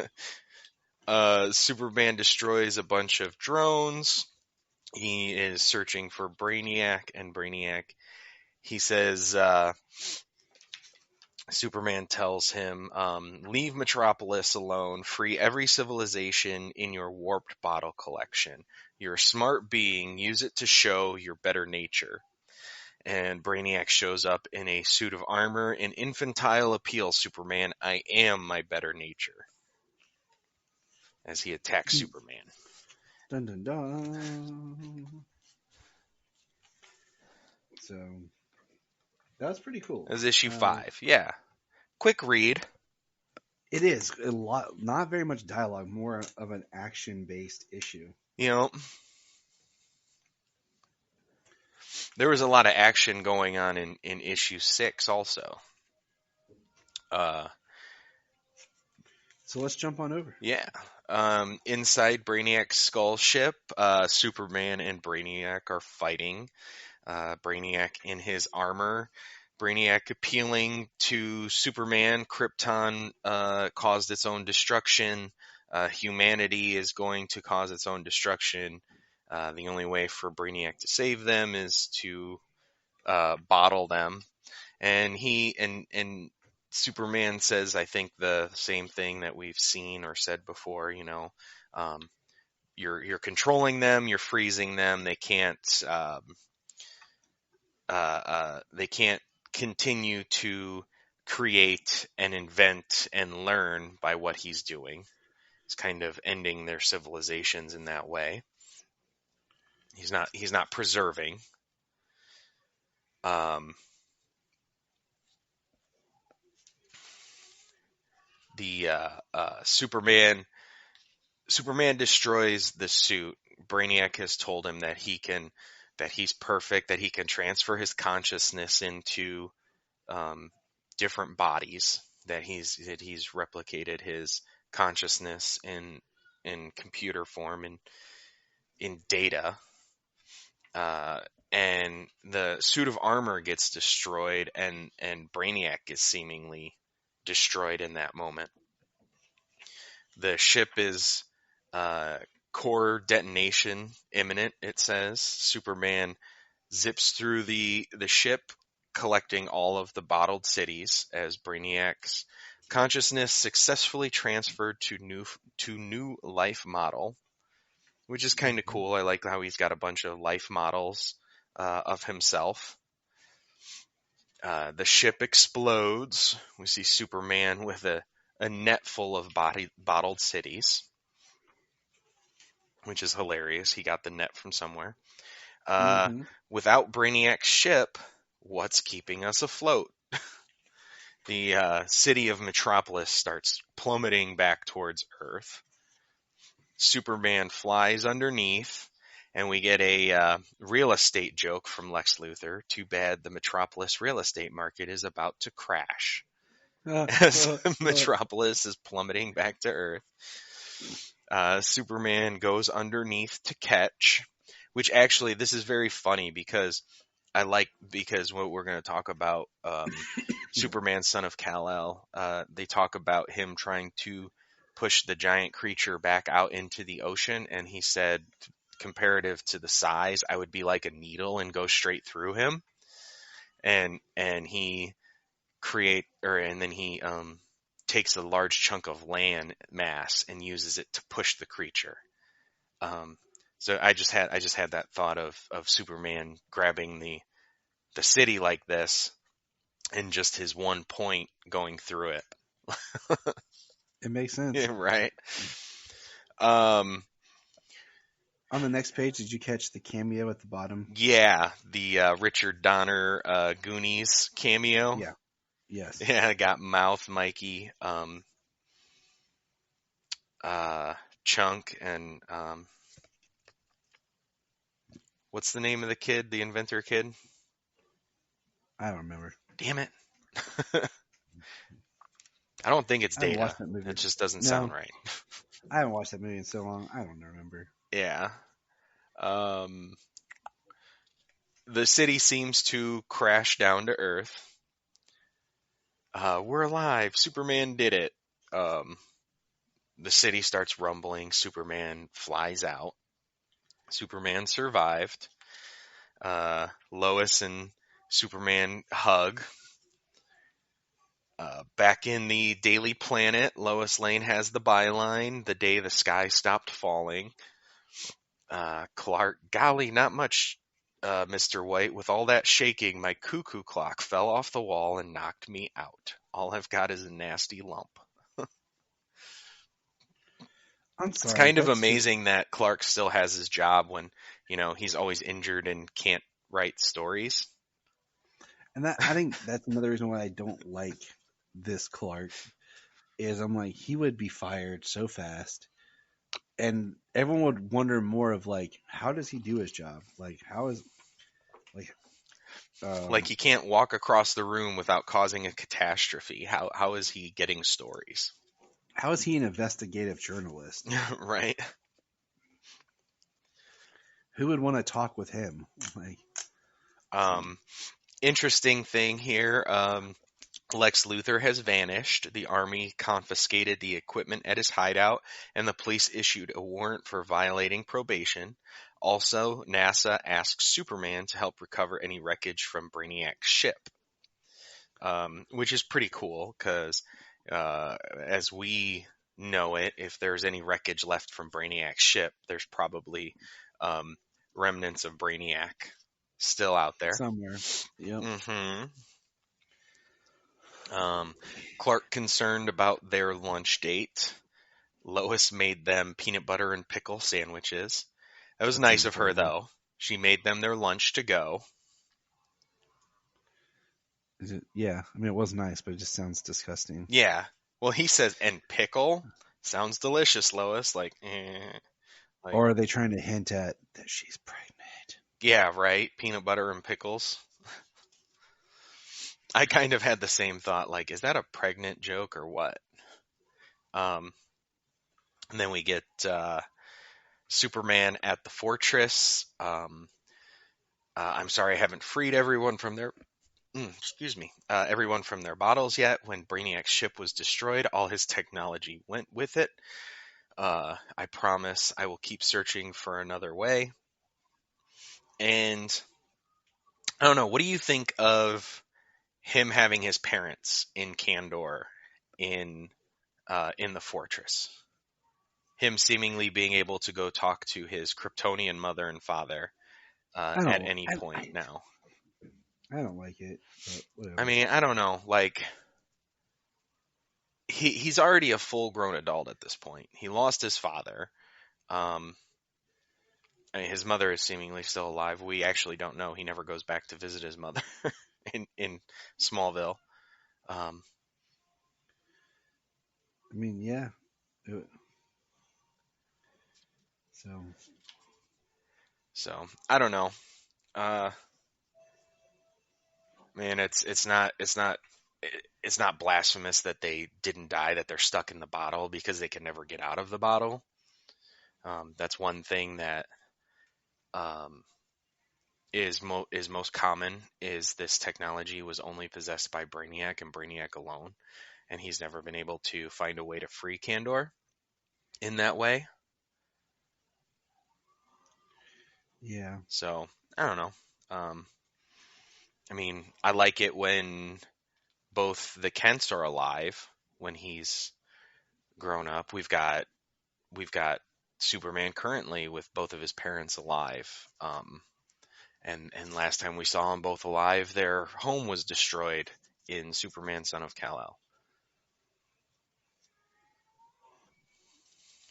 Superman destroys a bunch of drones. He is searching for Brainiac, and Brainiac, he says, Superman tells him, leave Metropolis alone, free every civilization in your warped bottle collection. You're a smart being, use it to show your better nature. And Brainiac shows up in a suit of armor, an infantile appeal, Superman, I am my better nature. As he attacks Superman. Dun dun dun. So that was pretty cool. That was issue 5. Yeah. Quick read. It is a lot, not very much dialogue, more of an action-based issue. You know, there was a lot of action going on in issue 6 also. So let's jump on over. Yeah. Inside Brainiac's skull ship, Superman and Brainiac are fighting. Brainiac in his armor. Brainiac appealing to Superman. Krypton caused its own destruction. Humanity is going to cause its own destruction. The only way for Brainiac to save them is to bottle them. And Superman says, I think, the same thing that we've seen or said before, you know, you're controlling them, you're freezing them, they can't continue to create and invent and learn by what he's doing. It's kind of ending their civilizations in that way. He's not preserving. The Superman destroys the suit. Brainiac has told him that he's perfect, that he can transfer his consciousness into different bodies, that he's replicated his consciousness in computer form and in data. And the suit of armor gets destroyed, and Brainiac is seemingly destroyed in that moment. The ship is core detonation imminent, it says. Superman zips through the ship, collecting all of the bottled cities as Brainiac's consciousness successfully transferred to new life model, which is kind of cool. I like how he's got a bunch of life models of himself. The ship explodes. We see Superman with a net full of bottled cities, which is hilarious. He got the net from somewhere. Without Brainiac's ship, what's keeping us afloat? The city of Metropolis starts plummeting back towards Earth. Superman flies underneath, and we get a real estate joke from Lex Luthor. Too bad the Metropolis real estate market is about to crash as Metropolis is plummeting back to Earth. Superman goes underneath to catch, which actually, this is very funny because what we're going to talk about, Superman, son of Kal-El, they talk about him trying to push the giant creature back out into the ocean, and he said, comparative to the size, I would be like a needle and go straight through him. And he takes a large chunk of land mass and uses it to push the creature. So I just had that thought of Superman grabbing the city like this and just his one point going through it. It makes sense. Yeah, right. On the next page, did you catch the cameo at the bottom? Yeah, the Richard Donner Goonies cameo. Yeah. Yes. Yeah, I got Mouth, Mikey, Chunk, and what's the name of the kid, the inventor kid? I don't remember. Damn it. I don't think it's I haven't Data. watched that movie. It just doesn't sound right. I haven't watched that movie in so long. I don't remember. Yeah. The city seems to crash down to Earth. We're alive. Superman did it. The city starts rumbling. Superman flies out. Superman survived. Lois and Superman hug. Back in the Daily Planet, Lois Lane has the byline, "The day the sky stopped falling." Clark, golly, not much, Mr. White. With all that shaking, my cuckoo clock fell off the wall and knocked me out. All I've got is a nasty lump. I'm sorry. It's kind of amazing that Clark still has his job when, he's always injured and can't write stories. And I think that's another reason why I don't like this Clark, is I'm like, he would be fired so fast. And everyone would wonder more of how does he do his job? He can't walk across the room without causing a catastrophe. How is he getting stories? How is he an investigative journalist? Right. Who would want to talk with him? Interesting thing here. Lex Luthor has vanished. The army confiscated the equipment at his hideout, and the police issued a warrant for violating probation. Also, NASA asks Superman to help recover any wreckage from Brainiac's ship, which is pretty cool because, as we know it, if there's any wreckage left from Brainiac's ship, there's probably remnants of Brainiac still out there. Somewhere. Yep. Mm-hmm. Clark concerned about their lunch date. Lois made them peanut butter and pickle sandwiches. That was nice of her, though. She made them their lunch to go. Yeah, I mean, it was nice, but it just sounds disgusting. Yeah. Well, he says, and pickle? Sounds delicious, Lois. Like, or are they trying to hint at that she's pregnant? Yeah, right. Peanut butter and pickles. I kind of had the same thought. Like, is that a pregnant joke or what? And then we get Superman at the fortress. I'm sorry, I haven't freed everyone from their everyone from their bottles yet. When Brainiac's ship was destroyed, all his technology went with it. I promise I will keep searching for another way. And I don't know, what do you think of him having his parents in Kandor in the fortress? Him seemingly being able to go talk to his Kryptonian mother and father at any point now. I don't like it, but whatever. I mean, I don't know. Like, he's already a full-grown adult at this point. He lost his father. I mean, his mother is seemingly still alive. We actually don't know. He never goes back to visit his mother in Smallville. I mean, yeah. So I don't know. Man, it's not blasphemous that they didn't die, that they're stuck in the bottle because they can never get out of the bottle. That's one thing that is most common, is this technology was only possessed by Brainiac and Brainiac alone, and he's never been able to find a way to free Kandor in that way. Yeah. So I don't know. I mean, I like it when both the Kents are alive, when he's grown up. We've got Superman currently with both of his parents alive. And last time we saw them both alive, their home was destroyed in Superman Son of Kal-El.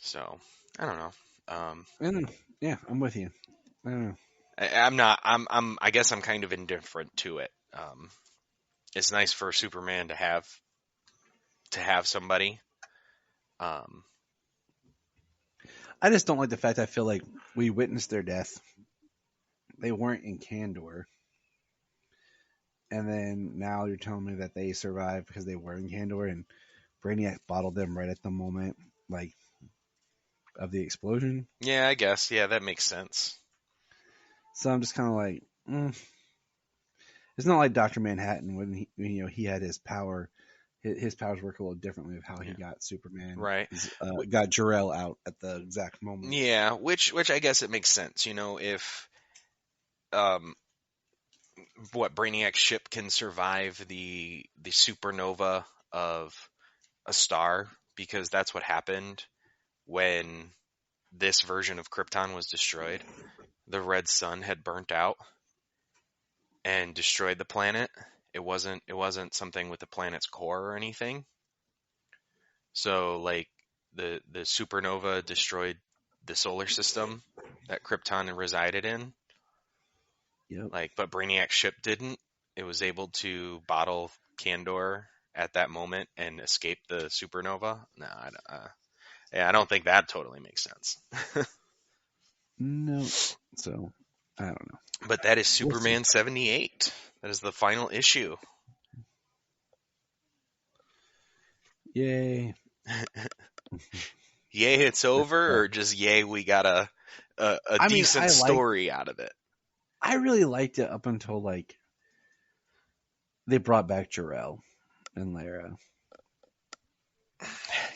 So I don't know. Yeah, I'm with you. I don't know. I guess I'm kind of indifferent to it. It's nice for Superman to have somebody. I just don't like the fact I feel like we witnessed their death. They weren't in Kandor. And then now you're telling me that they survived because they were in Kandor, and Brainiac bottled them right at the moment, like, of the explosion. Yeah, I guess. Yeah, that makes sense. So I'm just kind of like, it's not like Dr. Manhattan when he had his power. His powers work a little differently of how he got Superman. Right. Got Jor-El out at the exact moment. Yeah, which I guess it makes sense. If Brainiac's ship can survive the supernova of a star, because that's what happened when this version of Krypton was destroyed. The red sun had burnt out and destroyed the planet. It wasn't something with the planet's core or anything. So, like, the supernova destroyed the solar system that Krypton resided in. Yep. But Brainiac's ship didn't. It was able to bottle Kandor at that moment and escape the supernova. No, I don't think that totally makes sense. No. So, I don't know. But that is Superman 78. That is the final issue. Yay. Yay, it's over, or just yay, we got a decent story out of it? I really liked it up until, like, they brought back Jor-El and Lara.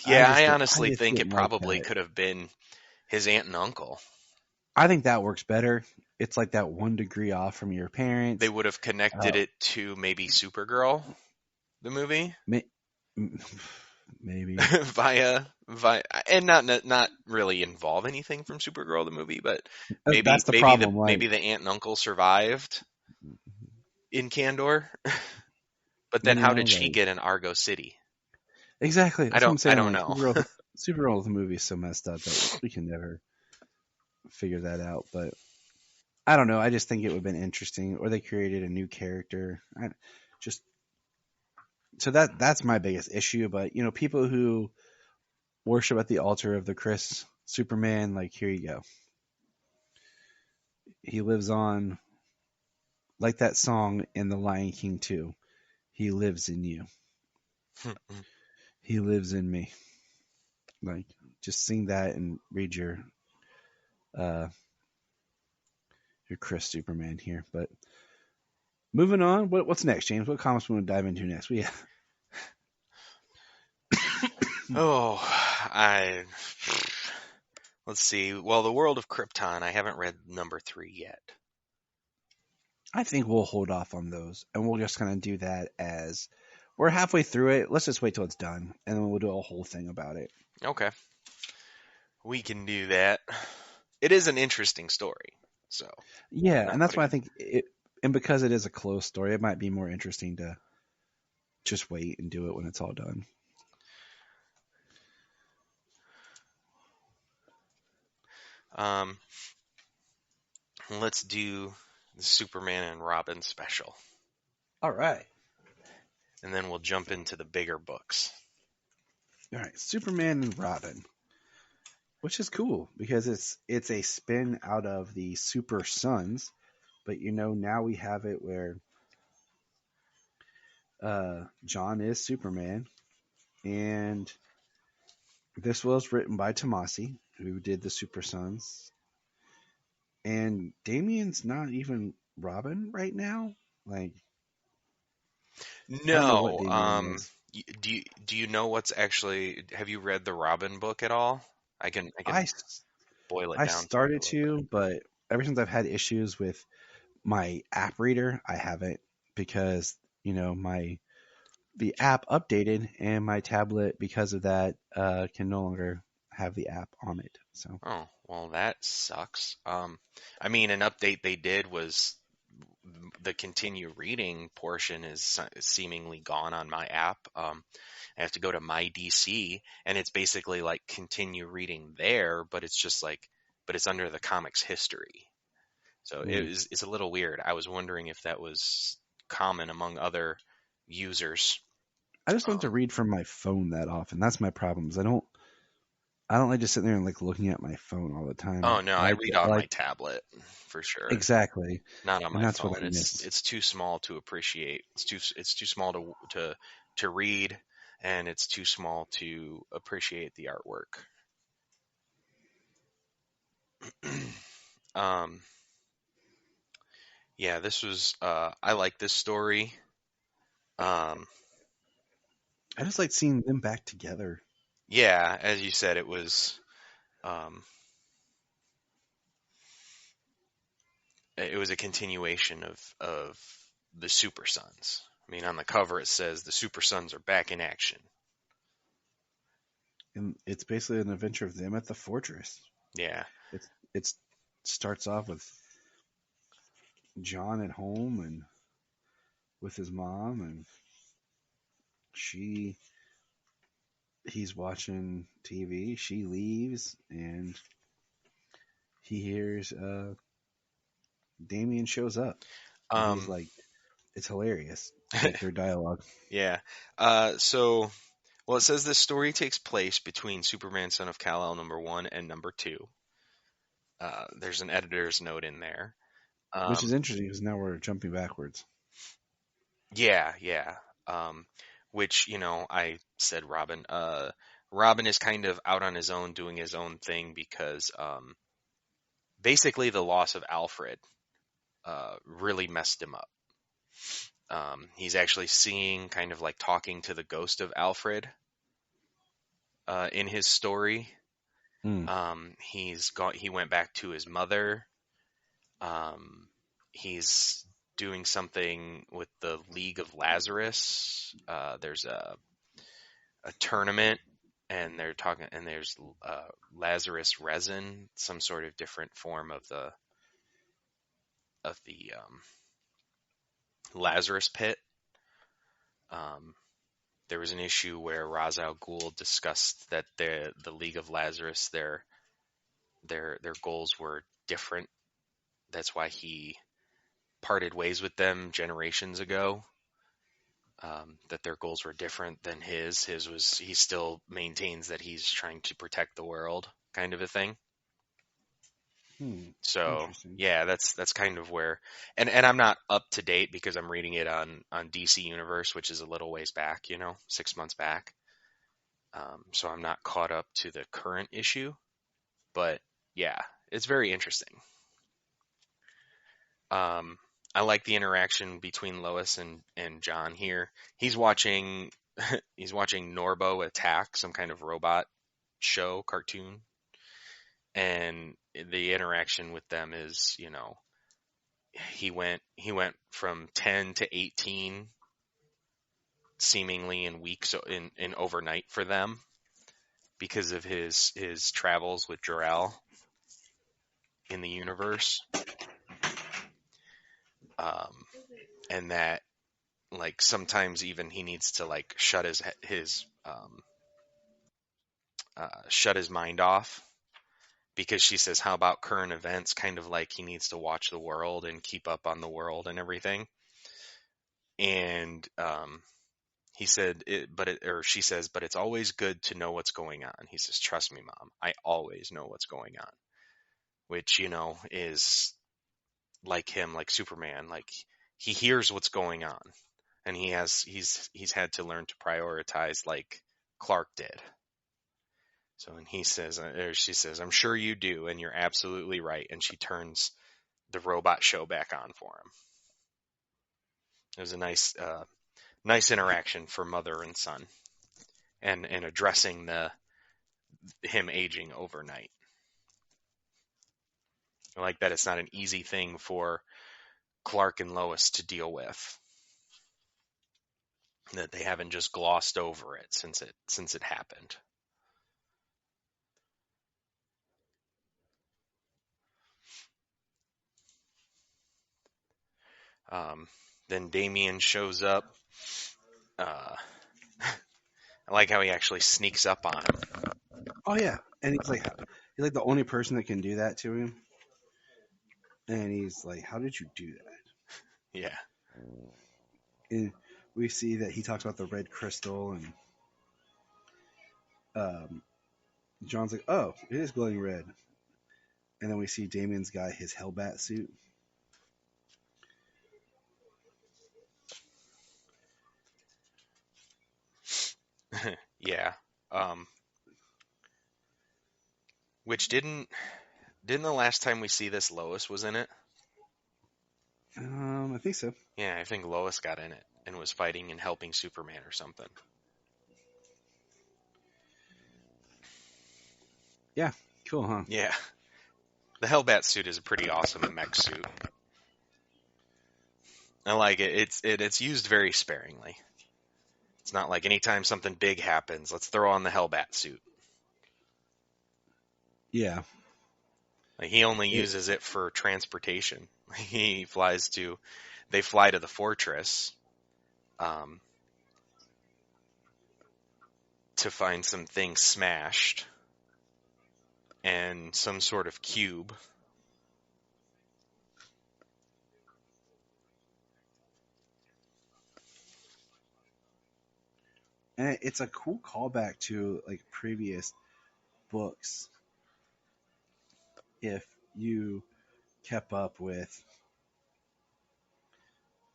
Yeah, I honestly think it probably could have been his aunt and uncle. I think that works better. It's like that 1 degree off from your parents. They would have connected it to maybe Supergirl, the movie, maybe via, and not really involve anything from Supergirl, the movie, but maybe that's the problem. Maybe the aunt and uncle survived in Kandor. But then how did she like get in Argo City? exactly. That's what I'm I saying. don't Like know. Supergirl with the movie is so messed up that we can never figure that out. But I don't know. I just think it would have been interesting, or they created a new character. Just so that's my biggest issue. But people who worship at the altar of the Chris Superman, like here you go. He lives on, like that song in The Lion King 2. He lives in you. He lives in me. Like just sing that and read uh your Chris Superman here. But moving on, what's next, James? What comics we want to dive into next? Oh, let's see. Well, the World of Krypton. I haven't read number 3 yet. I think we'll hold off on those, and we'll just kind of do that as we're halfway through it. Let's just wait till it's done, and then we'll do a whole thing about it. Okay, we can do that. It is an interesting story, so yeah, and that's why I think it, and because it is a close story, it might be more interesting to just wait and do it when it's all done. Let's do the Superman and Robin special. All right. And then we'll jump into the bigger books. All right, Superman and Robin, which is cool because it's a spin out of the Super Sons, but now we have it where John is Superman, and this was written by Tomasi, who did the Super Sons, and Damien's not even Robin right now. Like, I don't know what No. Damien is. Do you know what's actually? Have you read the Robin book at all? I can I boil it I down started to you a little to, but ever since I've had issues with my app reader, I haven't because the app updated and my tablet because of that can no longer have the app on it. So bit. Oh, well, that sucks. I mean, an update they did was the continue reading portion is seemingly gone on my app. I have to go to my DC, and it's basically like continue reading there, but it's just like, but it's under the comics history. So it's a little weird. I was wondering if that was common among other users. I just don't have to read from my phone that often. That's my problem. Is I don't like just sitting there and like looking at my phone all the time. Oh no, I like read on my tablet for sure. Exactly. Not on And my that's phone. what I miss. It's too small to appreciate. It's too small to read, and it's too small to appreciate the artwork. Yeah, this was I like this story. I just like seeing them back together. Yeah, as you said, it was a continuation of the Super Sons. I mean, on the cover it says the Super Sons are back in action. And it's basically an adventure of them at the fortress. Yeah. It starts off with John at home and with his mom, and he's watching TV. She leaves, and he hears Damien shows up. And he's like, it's hilarious, like their dialogue. Yeah. Well, it says this story takes place between Superman Son of Kal-El #1 and #2. There's an editor's note in there. Which is interesting because now we're jumping backwards. Yeah. Which, I said Robin. Robin is kind of out on his own doing his own thing because basically the loss of Alfred really messed him up. He's actually seeing, kind of like talking to the ghost of Alfred in his story. He went back to his mother. He's doing something with the League of Lazarus. There's a tournament, and they're talking, and there's Lazarus resin, some sort of different form of the Lazarus pit. there was an issue where Ra's al Ghul discussed that the League of Lazarus, their goals were different. That's why he parted ways with them generations ago. That their goals were different than his. His was, he still maintains that he's trying to protect the world, kind of a thing. So Interesting. yeah, that's kind of where, and I'm not up to date because I'm reading it on DC Universe, which is a little ways back, 6 months back. So I'm not caught up to the current issue, but yeah, it's very interesting. I like the interaction between Lois and John here. He's watching Norbo attack some kind of robot show cartoon, and the interaction with them is, he went from 10 to 18 seemingly in weeks, in overnight for them, because of his travels with Jor-El in the universe. And that, like, sometimes even he needs to, like, shut his mind off, because she says, how about current events? Kind of like he needs to watch the world and keep up on the world and everything. And he said, she says, but it's always good to know what's going on. He says, trust me, Mom, I always know what's going on. Which, is like him, like Superman. Like, he hears what's going on, and he's had to learn to prioritize like Clark did. So, and he says, or she says, I'm sure you do, and you're absolutely right. And she turns the robot show back on for him. It was a nice interaction for mother and son, and addressing him aging overnight. I like that it's not an easy thing for Clark and Lois to deal with. That they haven't just glossed over it since it happened. Then Damien shows up. I like how he actually sneaks up on him. Oh yeah, and he's like the only person that can do that to him. And he's like, "How did you do that?" Yeah. And we see that he talks about the red crystal, and John's like, "Oh, it is glowing red." And then we see Damien's guy, his Hellbat suit. Yeah. Which didn't the last time we see this, Lois was in it? I think so. Yeah, I think Lois got in it and was fighting and helping Superman or something. Yeah, cool, huh? Yeah. The Hellbat suit is a pretty awesome mech suit. I like it. It's used very sparingly. It's not like anytime something big happens, let's throw on the Hellbat suit. Yeah. Like, he only uses it for transportation. They fly to the fortress to find some things smashed and some sort of cube. And it's a cool callback to like previous books. If you kept up with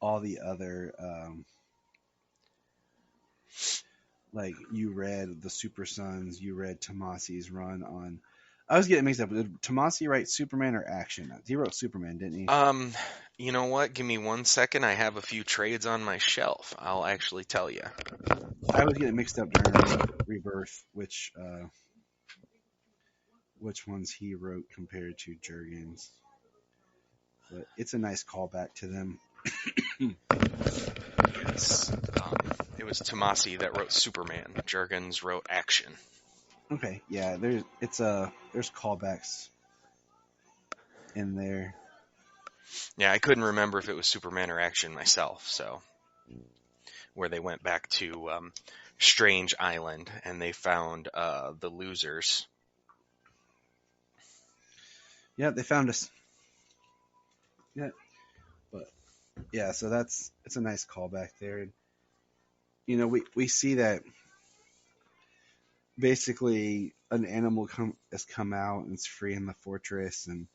all the other, like you read the Super Sons, you read Tomasi's run on. I was getting mixed up. Did Tomasi write Superman or Action? He wrote Superman, didn't he? You know what? Give me 1 second. I have a few trades on my shelf. I'll actually tell you. I was getting mixed up during Rebirth, which ones he wrote compared to Jurgens. But it's a nice callback to them. Yes. It was Tomasi that wrote Superman. Jurgens wrote Action. Okay, yeah, there's callbacks in there. Yeah, I couldn't remember if it was Superman or Action myself, so. where they went back to Strange Island and they found the losers. Yeah, they found us. Yeah, but yeah, so it's a nice callback there. And, you know, we see that basically an animal has come out and it's free in the fortress, and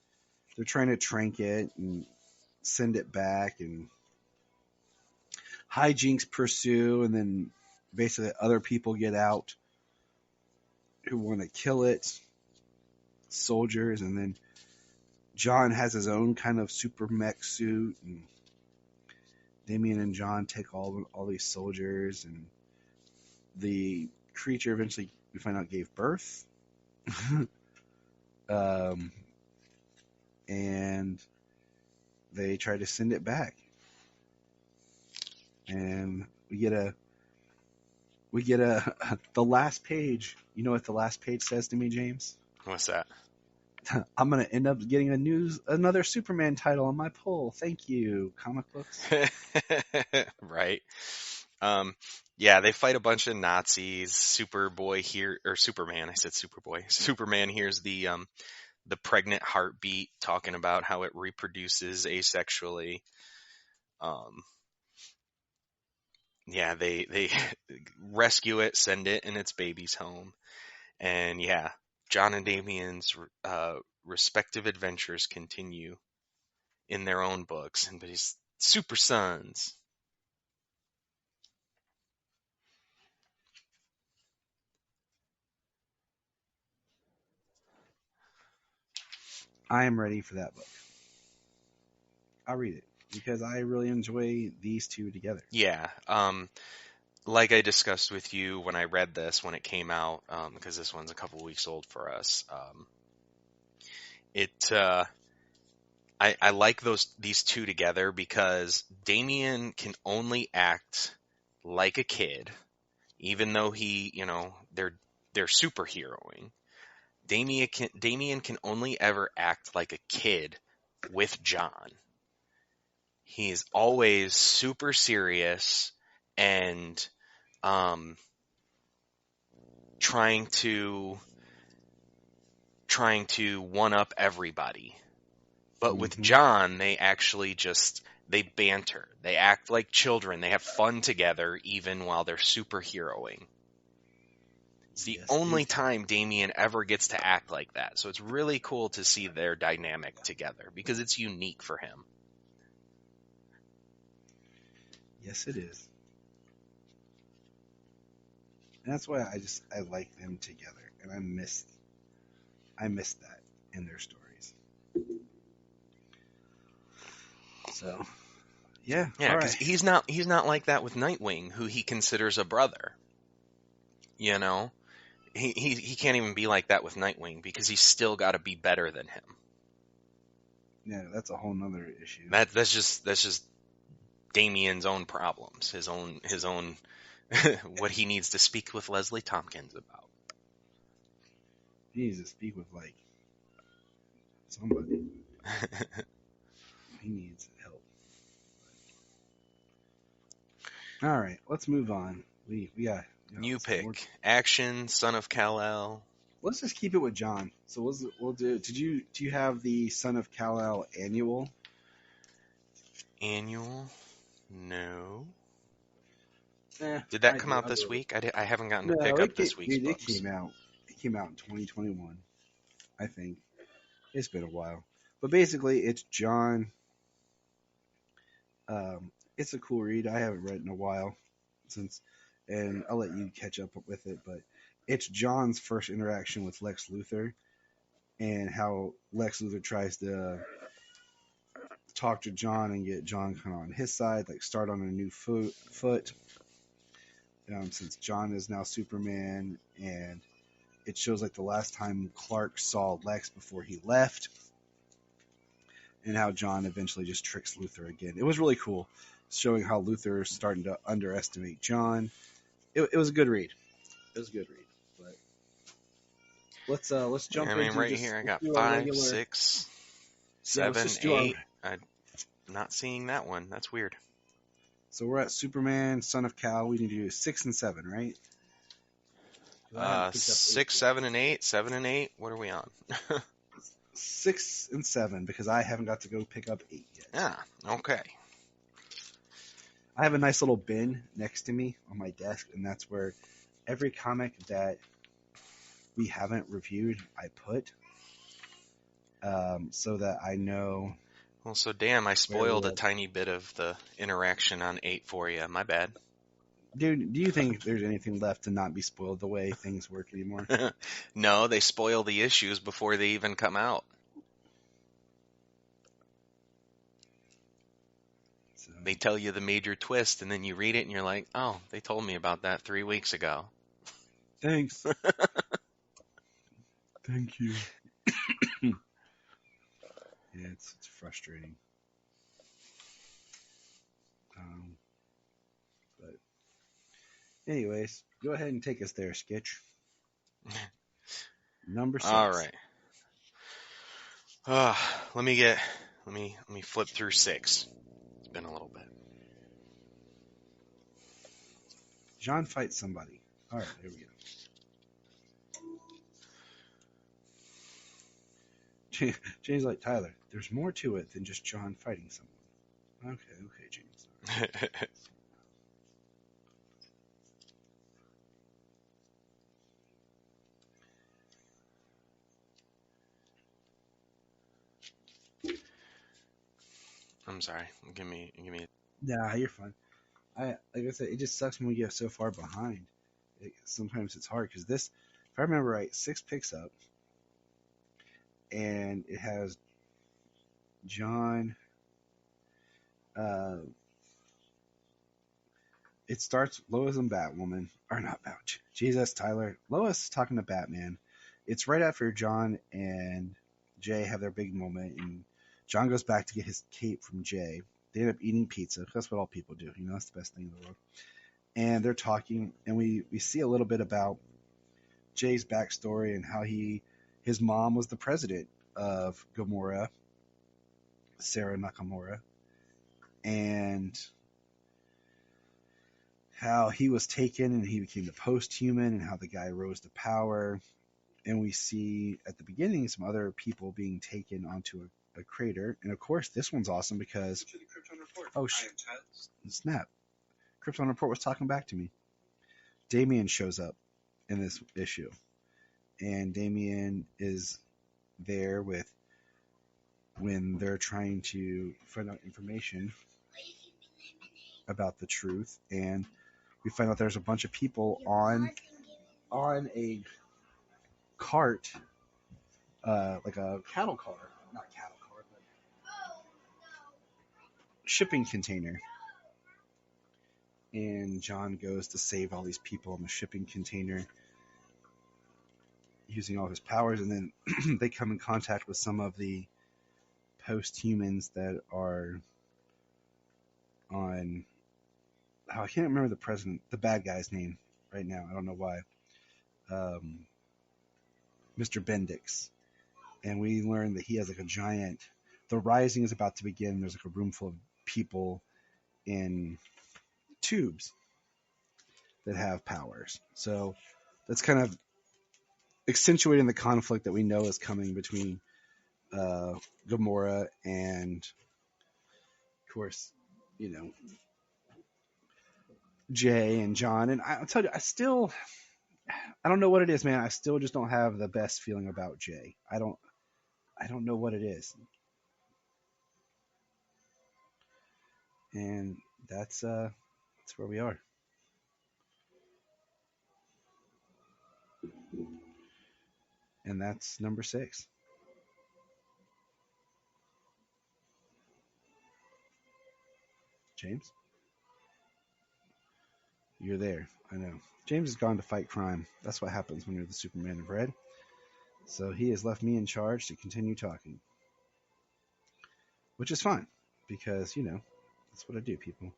they're trying to trank it and send it back, and hijinks pursue, and then basically other people get out who want to kill it, soldiers, and then John has his own kind of super mech suit, and Damien and John take all these soldiers, and the creature eventually we find out gave birth. And they try to send it back, and we get a the last page. You know what the last page says to me, James? What's that? I'm gonna end up getting another Superman title on my pull. Thank you, comic books. Right. Yeah, they fight a bunch of Nazis. Superboy here, or Superman. I said Superboy. Superman hears the pregnant heartbeat talking about how it reproduces asexually. Yeah, they rescue it, send it and its babies home, and yeah, John and Damien's respective adventures continue in their own books, but he's super sons. I am ready for that book. I'll read it because I really enjoy these two together. Yeah. Like I discussed with you when I read this when it came out, because this one's a couple weeks old for us. I like these two together because Damien can only act like a kid, even though they're superheroing. Damien can only ever act like a kid with John. He's always super serious and trying to one up everybody. But with John, they actually they banter. They act like children. They have fun together even while they're superheroing. It's the only time Damien ever gets to act like that. So it's really cool to see their dynamic together because it's unique for him. Yes, it is. And that's why I like them together, and I miss that in their stories. So, yeah, because he's not like that with Nightwing, who he considers a brother. You know, he can't even be like that with Nightwing because he's still got to be better than him. Yeah, that's a whole nother issue. That's just Damien's own problems, his own what he needs to speak with Leslie Tompkins about. He needs to speak with somebody. He needs help. All right, let's move on. We got new pick. Action, Son of Kal-El. Let's just keep it with John. So we'll do. Do you have the Son of Kal-El annual? Annual? No. Did that come out this week? I haven't gotten to pick up this week's books. It came out in 2021, I think. It's been a while. But basically, it's John. It's a cool read. I haven't read it in a while and I'll let you catch up with it. But it's John's first interaction with Lex Luthor and how Lex Luthor tries to talk to John and get John kind of on his side, like start on a new foot. Since John is now Superman, and it shows like the last time Clark saw Lex before he left, and how John eventually just tricks Luthor again. It was really cool, showing how Luthor is starting to underestimate John. It was a good read. But let's jump. Right here I got 5, 6, 7, 8. I'm not seeing that one. That's weird. So we're at Superman, Son of Kal. We need to do 6 and 7, right? 'Cause I haven't picked up 6, 8 7, and 8. 7 and 8. What are we on? yet. 6 and 7 because I haven't got to go pick up 8 yet. Yeah. Okay. I have a nice little bin next to me on my desk, and that's where every comic that we haven't reviewed, I put, so that I know. Well, so damn, I spoiled a at. tiny bit of the interaction on 8 for you. My bad. Dude, do you think there's anything left to not be spoiled the way things work anymore? No, they spoil the issues before they even come out. So, They tell you the major twist, and then you read it, and you're like, oh, they told me about that 3 weeks ago. thanks. Thank you. Yeah, it's frustrating. But anyways, go ahead and take us there, Skitch. Number 6. All right. Let me flip through 6. It's been a little bit. John fights somebody. All right, there we go. James like, Tyler, there's more to it than just John fighting someone. Okay, James. I'm sorry. Give me. Nah, you're fine. Like I said, it just sucks when we get so far behind. Sometimes it's hard because this, if I remember right, 6 picks up, and it has John. It starts Lois and Batwoman, or not Bat. Jesus, Tyler. Lois talking to Batman. It's right after John and Jay have their big moment, and John goes back to get his cape from Jay. They end up eating pizza. That's what all people do. You know, that's the best thing in the world. And they're talking, and we see a little bit about Jay's backstory and how his mom was the president of Gamora, Sarah Nakamura, and how he was taken and he became the post-human and how the guy rose to power. And we see at the beginning some other people being taken onto a crater. And of course, this one's awesome because oh snap! Krypton Report was talking back to me. Damian shows up in this issue, and Damian is there when they're trying to find out information about the truth, and we find out there's a bunch of people on a cart, like a cattle car, not cattle car, but shipping container. And John goes to save all these people on the shipping container using all his powers, and then they come in contact with some of the post-humans that are on. Oh, I can't remember the bad guy's name right now. I don't know why. Mr. Bendix. And we learn that he has like a giant. The Rising is about to begin. There's like a room full of people in tubes that have powers. So that's kind of accentuating the conflict that we know is coming between Gamora and, of course, Jay and John. And I'll tell you, I don't know what it is, man. I still just don't have the best feeling about Jay. I don't know what it is. And that's where we are. And that's number 6. James? You're there. I know. James has gone to fight crime. That's what happens when you're the Superman of Red. So he has left me in charge to continue talking. Which is fine. Because, that's what I do, people.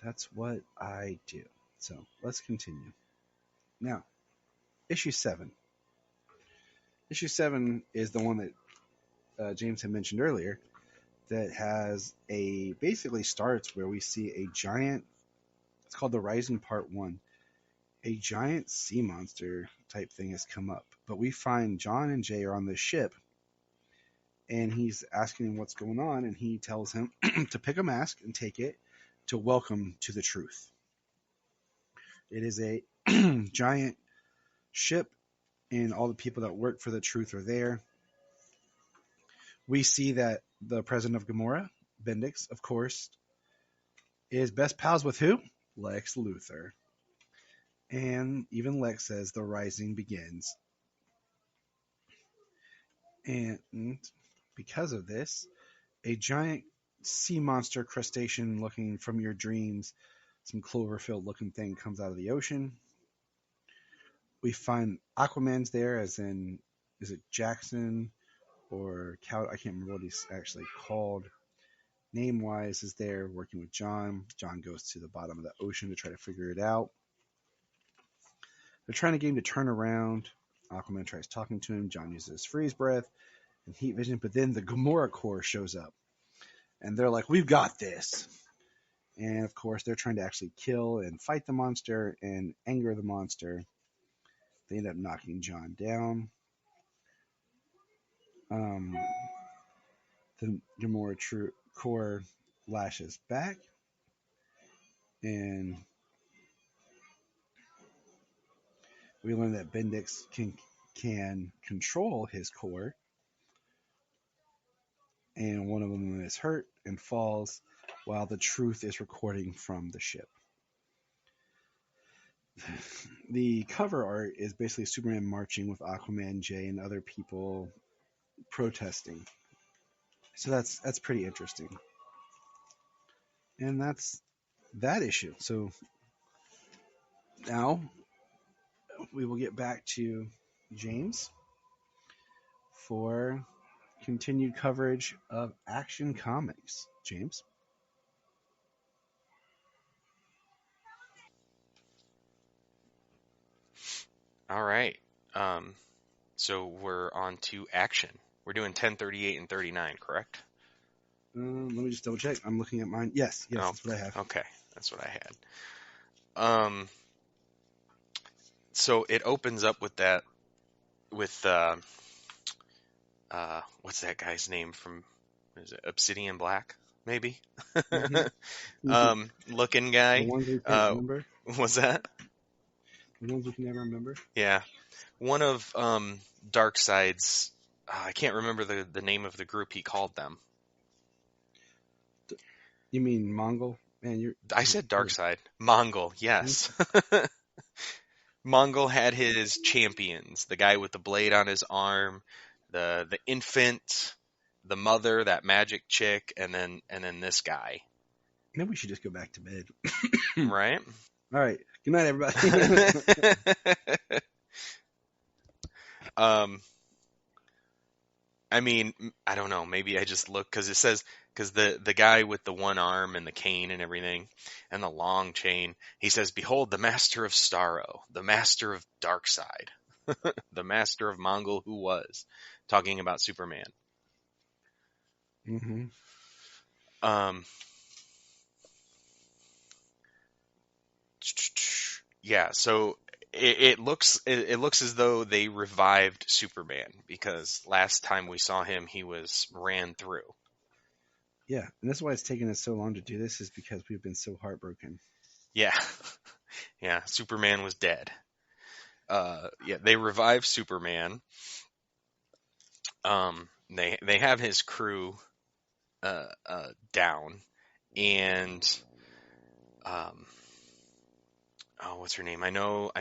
That's what I do. So let's continue. Now, issue 7. Issue 7 is the one that James had mentioned earlier. that has basically starts where we see a giant, it's called The Rising Part 1. A giant sea monster type thing has come up. But we find John and Jay are on this ship, and he's asking him what's going on, and he tells him to pick a mask and take it to welcome to the truth. It is a giant ship, and all the people that work for the truth are there. We see that the president of Gamora, Bendix, of course, is best pals with who? Lex Luthor. And even Lex says the rising begins. And because of this, a giant sea monster crustacean looking from your dreams, some Cloverfield looking thing comes out of the ocean. We find Aquaman's there, as in, is it Jackson or Cow? I can't remember what he's actually called. Name-wise is there working with John. John goes to the bottom of the ocean to try to figure it out. They're trying to get him to turn around. Aquaman tries talking to him. John uses freeze breath and heat vision, but then the Gamora Corps shows up. And they're like, we've got this. And of course, they're trying to actually kill and fight the monster and anger the monster. They end up knocking John down. The Gamora Corps lashes back. And we learn that Bendix can control his core. And one of them is hurt and falls while the truth is recording from the ship. The cover art is basically Superman marching with Aquaman, Jay, and other people protesting. So that's pretty interesting. And that's that issue. So now we will get back to James for continued coverage of Action Comics. James? All right. So we're on to Action. We're doing 10, 38, and 39, correct? Let me just double check. I'm looking at mine. Yes, Oh, that's what I have. Okay, that's what I had. So it opens up with that, with what's that guy's name from? Is it Obsidian Black? Maybe. Looking guy. The ones we can't remember. What's that? The ones we can never remember. Yeah, one of Darkseid's. I can't remember the name of the group he called them. You mean Mongol? Man, I said Darkseid. Mongol, yes. Mongol had his champions. The guy with the blade on his arm, the infant, the mother, that magic chick, and then this guy. Maybe we should just go back to bed. Right? All right. Good night, everybody. I mean, I don't know. Maybe I just look because it says, because the guy with the one arm and the cane and everything and the long chain, he says, "Behold, the master of Starro, the master of Darkseid, the master of Mongol who was," talking about Superman. Mm-hmm. Yeah. So it looks as though they revived Superman, because last time we saw him, he was ran through. Yeah, and that's why it's taken us so long to do this, is because we've been so heartbroken. Yeah. Yeah, Superman was dead. Yeah, they revived Superman. They have his crew down, and what's her name? I know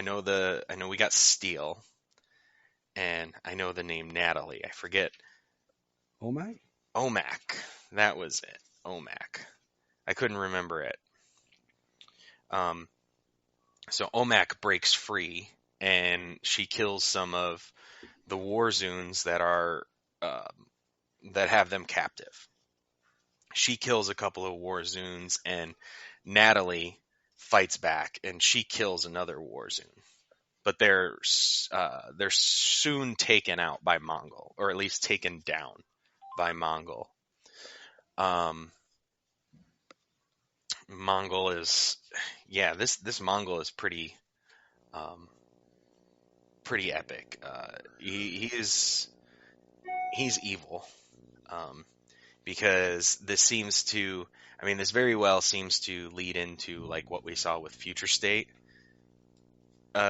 we got Steel, and I know the name Natalie. I forget. Omac. That was it. Omac. I couldn't remember it. So Omac breaks free, and she kills some of the Warzoons that are that have them captive. She kills a couple of Warzoons, and Natalie fights back, and she kills another Warzoon. But they're soon taken out by Mongol, or at least taken down by Mongol. Mongol is, yeah, this Mongol is pretty epic. He's evil, because this very well seems to lead into like what we saw with Future State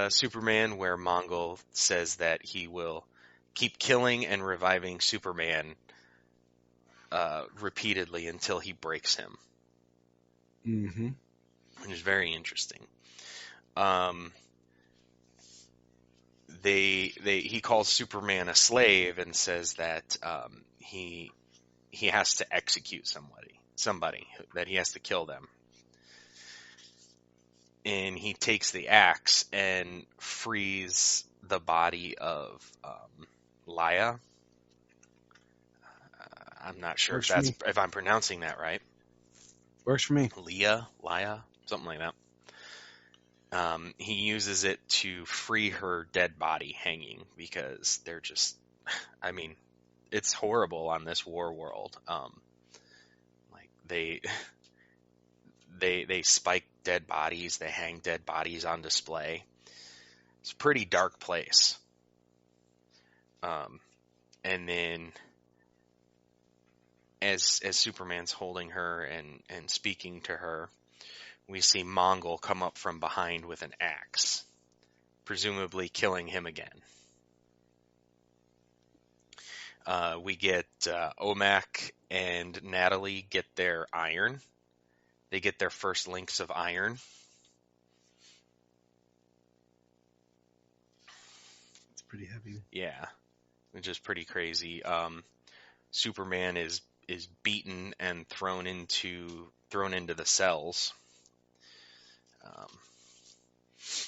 Superman, where Mongol says that he will keep killing and reviving Superman repeatedly until he breaks him. Mm-hmm. Which is very interesting. He calls Superman a slave and says that he has to execute somebody that he has to kill them. And he takes the axe and frees the body of Laya. I'm not sure if I'm pronouncing that right. Works for me. Laya, something like that. He uses it to free her dead body hanging, because they're just, it's horrible on this war world. Like they spike dead bodies, they hang dead bodies on display. It's a pretty dark place. And then as Superman's holding her and speaking to her, we see Mongol come up from behind with an axe, presumably killing him again. We get Omak and Natalie get their iron. They get their first links of iron. It's pretty heavy. Yeah, which is pretty crazy. Superman is beaten and thrown into the cells.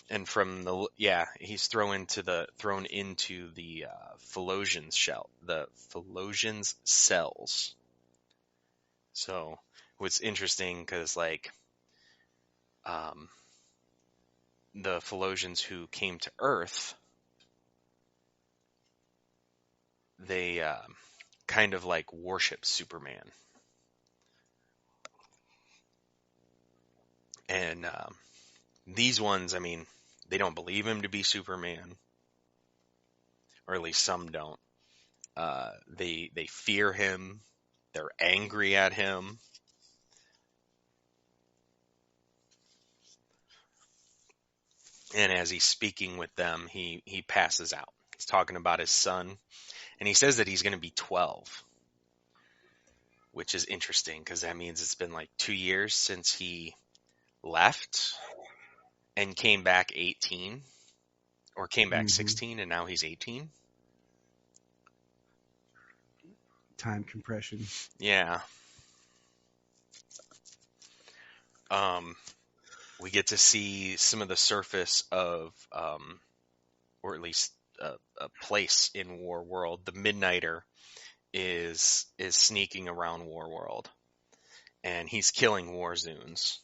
And he's thrown into the Philosian's cells. So what's interesting, because the Philosians who came to Earth, they kind of like worship Superman. And these ones, they don't believe him to be Superman, or at least some don't. They fear him. They're angry at him. And as he's speaking with them, he passes out. He's talking about his son, and he says that he's going to be 12, which is interesting because that means it's been like 2 years since he left and came back 18, or came back 16, and now he's 18. Time compression. Yeah. We get to see some of the surface of, or at least a place in War World. The Midnighter is sneaking around War World, and he's killing Warzoons.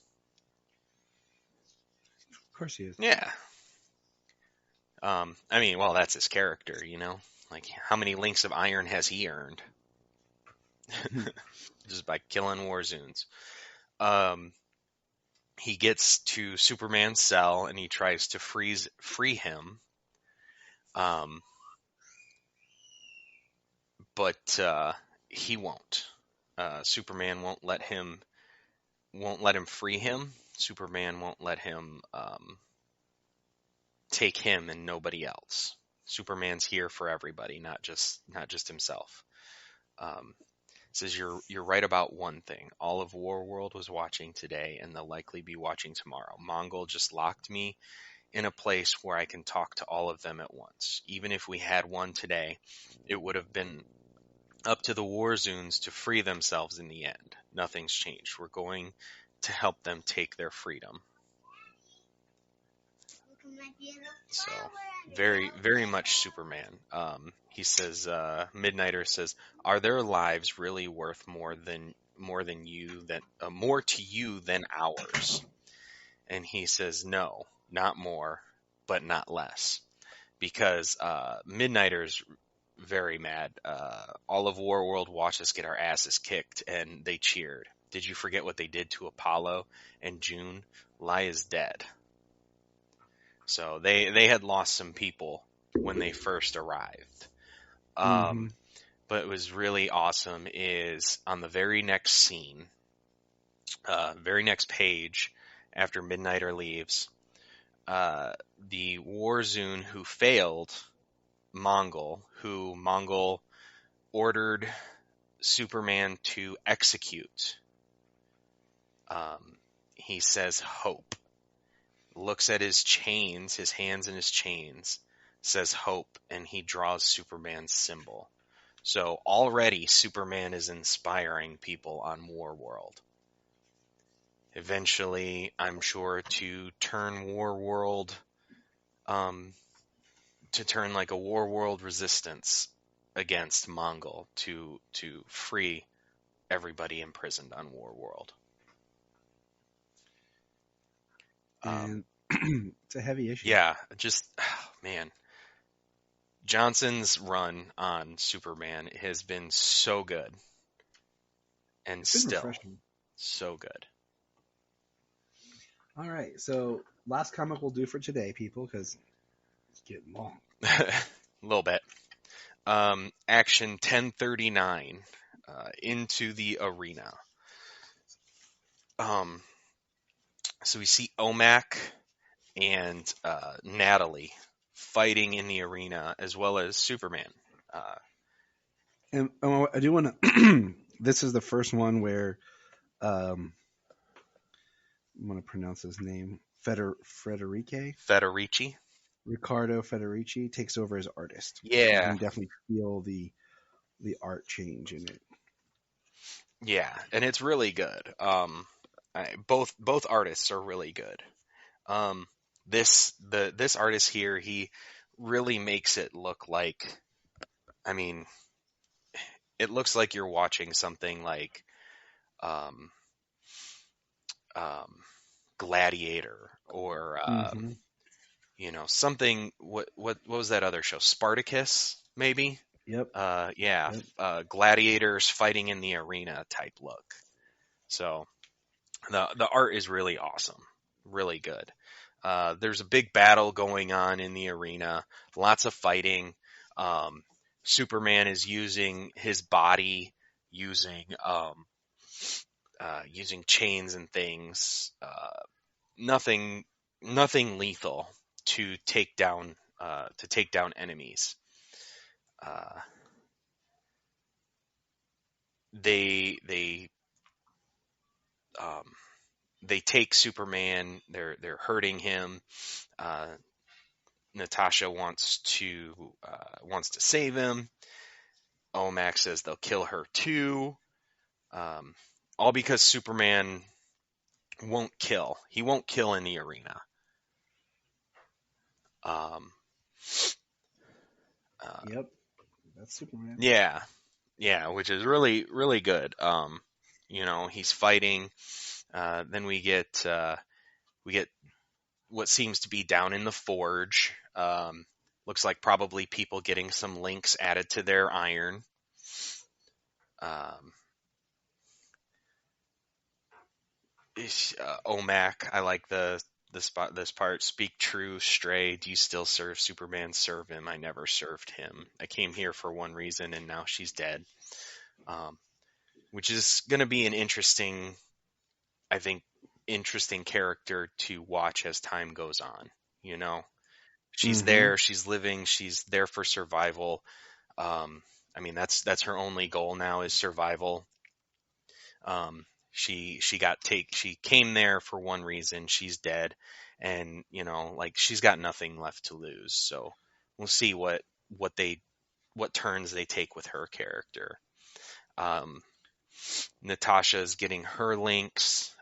Of course he is. Yeah. Well, that's his character, Like, how many links of iron has he earned? Just by killing Warzoons. He gets to Superman's cell and he tries to free him. But he won't. Superman won't let him free him. Superman won't let him take him and nobody else. Superman's here for everybody, not just himself. Says you're right about one thing. All of Warworld was watching today, and they'll likely be watching tomorrow. Mongol just locked me in a place where I can talk to all of them at once. Even if we had one today, it would have been up to the Warzoons to free themselves in the end. Nothing's changed. We're going to help them take their freedom. So, very, very much Superman. He says, Midnighter says, "Are their lives really worth more to you than ours?" And he says, "No, not more, but not less," because Midnighter's very mad. All of Warworld watched us get our asses kicked, and they cheered. Did you forget what they did to Apollo and June? Lai is dead. So they had lost some people when they first arrived. But it was really awesome is on the very next scene, very next page after Midnighter leaves, the Warzone who failed Mongol, who Mongol ordered Superman to execute. He says hope. Looks at his chains, his hands in his chains, says hope, and he draws Superman's symbol. So already Superman is inspiring people on Warworld. Eventually, I'm sure to turn Warworld, to turn like a Warworld resistance against Mongol to free everybody imprisoned on Warworld. And it's a heavy issue. Yeah, just, man. Johnson's run on Superman has been so good. And It's been still refreshing. so good. All right, so last comic we'll do for today, people, because it's getting long. A little bit. Action 1039, Into the Arena. So we see Omak and Natalie fighting in the arena, as well as Superman. And I do want to. This is the first one where I'm going to pronounce his name. Federici. Riccardo Federici takes over as artist. Yeah. You can definitely feel the art change in it. Yeah, and it's really good. Both artists are really good. This artist here, he really makes it look like, I mean, it looks like you're watching something like Gladiator or something. What was that other show? Spartacus, maybe. Yep. Yeah. Yep. Gladiators fighting in the arena type look. So the art is really awesome, really good. There's a big battle going on in the arena, lots of fighting. Superman is using his body, using chains and things. Nothing lethal to take down enemies. They take Superman. They're hurting him. Natasha wants to save him. Omak says they'll kill her too. All because Superman won't kill. He won't kill in the arena. Yep. That's Superman. Yeah, which is really, really good. He's fighting. Then we get what seems to be down in the forge. Looks like probably people getting some links added to their iron. Omak, I like this part. Speak true, stray. Do you still serve Superman? Serve him. I never served him. I came here for one reason, and now she's dead. Which is going to be an interesting character to watch as time goes on. She's there, she's living, she's there for survival. That's her only goal now is survival. She came there for one reason. She's dead, and she's got nothing left to lose. So we'll see what turns they take with her character. Natasha's getting her links,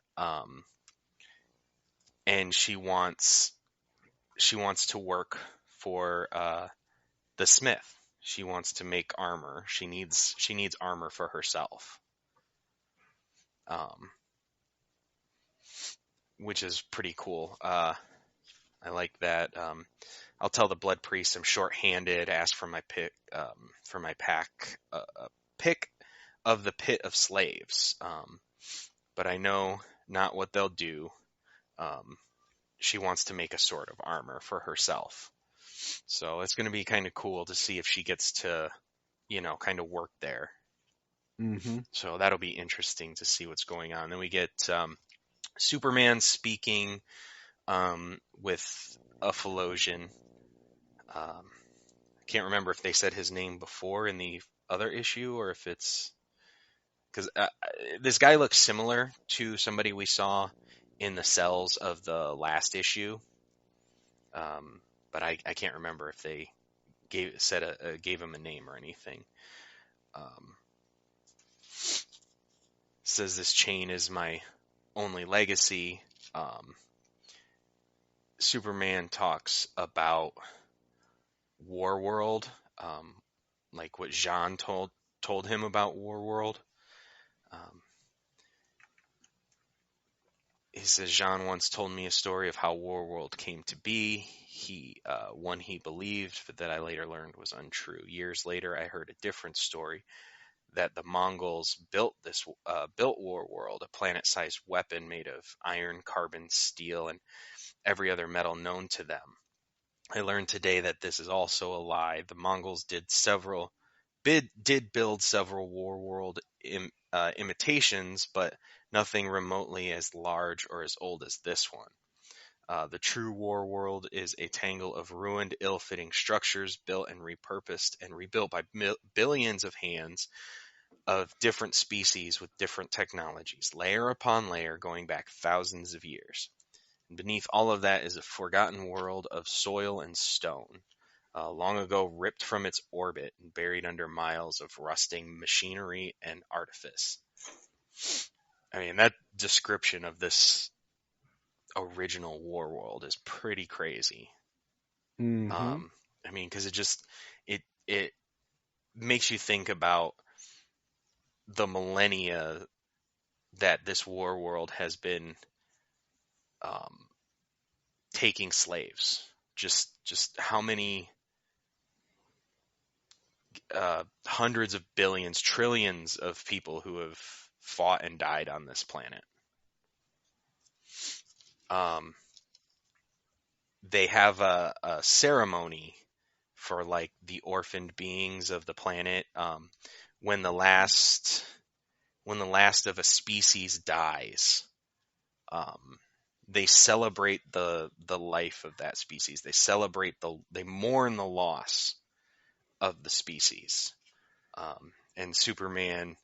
and she wants to work for the smith. She wants to make armor. She needs armor for herself. Which is pretty cool. I like that. I'll tell the blood priest I'm short-handed, ask for my pick, pick of the pit of slaves. But I know not what they'll do. She wants to make a sword of armor for herself. So it's going to be kind of cool to see if she gets to, kind of work there. Mm-hmm. So that'll be interesting to see what's going on. Then we get Superman speaking with a Phalosian. I can't remember if they said his name before in the other issue or if it's because this guy looks similar to somebody we saw in the cells of the last issue. But I can't remember if they gave him a name or anything. Says this chain is my only legacy. Superman talks about Warworld, like what Jean told him about Warworld. He says, Jean once told me a story of how Warworld came to be. One he believed, but that I later learned was untrue. Years later, I heard a different story, that the Mongols built Warworld, a planet-sized weapon made of iron, carbon, steel, and every other metal known to them. I learned today that this is also a lie. The Mongols did build several Warworld imitations, but nothing remotely as large or as old as this one. The true Warworld is a tangle of ruined, ill-fitting structures built and repurposed and rebuilt by billions of hands of different species with different technologies, layer upon layer, going back thousands of years. And beneath all of that is a forgotten world of soil and stone, long ago ripped from its orbit and buried under miles of rusting machinery and artifice. I mean, that description of this original Warworld is pretty crazy. Mm-hmm. I mean, because it makes you think about the millennia that this Warworld has been taking slaves. Just how many hundreds of billions, trillions of people who have fought and died on this planet. They have a ceremony for like the orphaned beings of the planet. When the last of a species dies, they celebrate the life of that species. They mourn the loss of the species. And Superman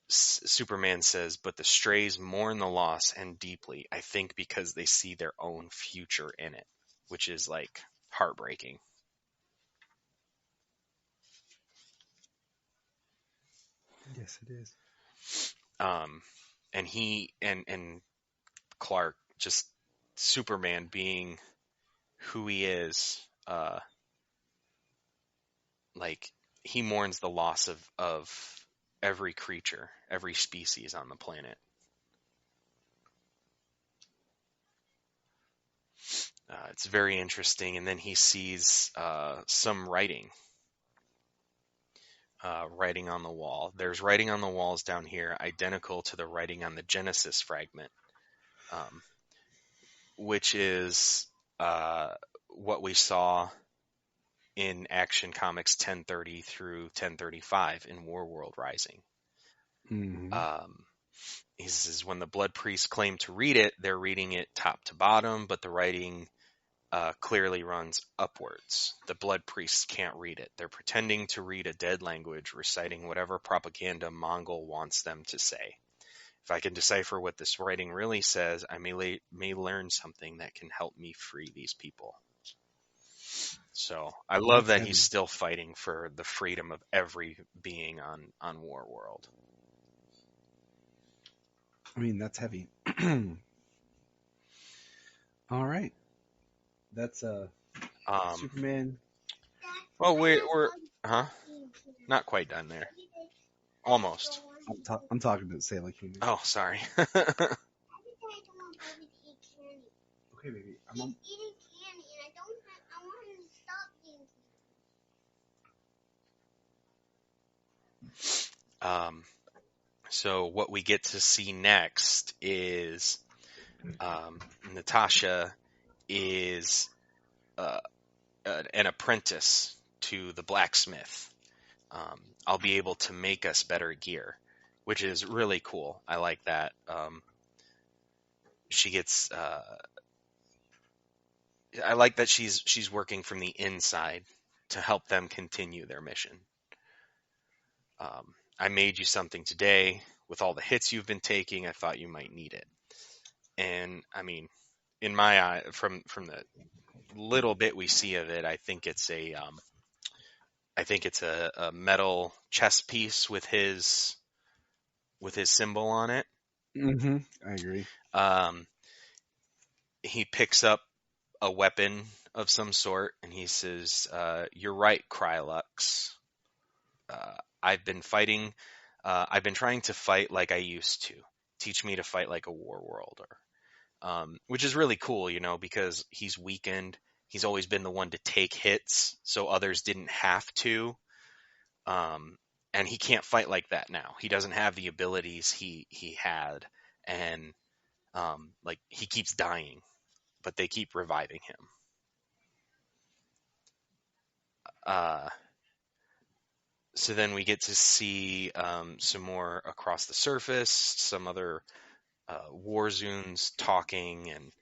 says, but the strays mourn the loss and deeply, I think because they see their own future in it, which is like heartbreaking. Yes, it is. And he and Clark, just Superman being who he is, like he mourns the loss of every creature, every species on the planet. It's very interesting. And then he sees some writing on the wall. There's writing on the walls down here identical to the writing on the Genesis fragment, which is what we saw in Action Comics 1030 through 1035 in Warworld Rising. Mm-hmm. He says when the blood priests claim to read it, they're reading it top to bottom, but the writing clearly runs upwards. The blood priests can't read it. They're pretending to read a dead language, reciting whatever propaganda Mongol wants them to say. If I can decipher what this writing really says, I may learn something that can help me free these people. So I love that he's still fighting for the freedom of every being on Warworld. I mean, that's heavy. All right. That's Superman. Well, we're not quite done there. Almost. I'm talking to Sailor King. Oh, sorry. Okay, baby. He's eating candy, and I don't So what we get to see next is Natasha is an apprentice to the blacksmith. I'll be able to make us better gear, which is really cool. I like that. She gets. I like that she's working from the inside to help them continue their mission. I made you something today with all the hits you've been taking. I thought you might need it, and I mean, in my eye, from the little bit we see of it, I think it's a metal chess piece with his symbol on it. Mm-hmm. I agree. He picks up a weapon of some sort, and he says, "You're right, Krylux. I've been fighting. I've been trying to fight like I used to. Teach me to fight like a war worlder." Which is really cool, because he's weakened. He's always been the one to take hits, so others didn't have to. And he can't fight like that now. He doesn't have the abilities he had, and he keeps dying, but they keep reviving him. So then we get to see some more across the surface, some other Warzoons talking and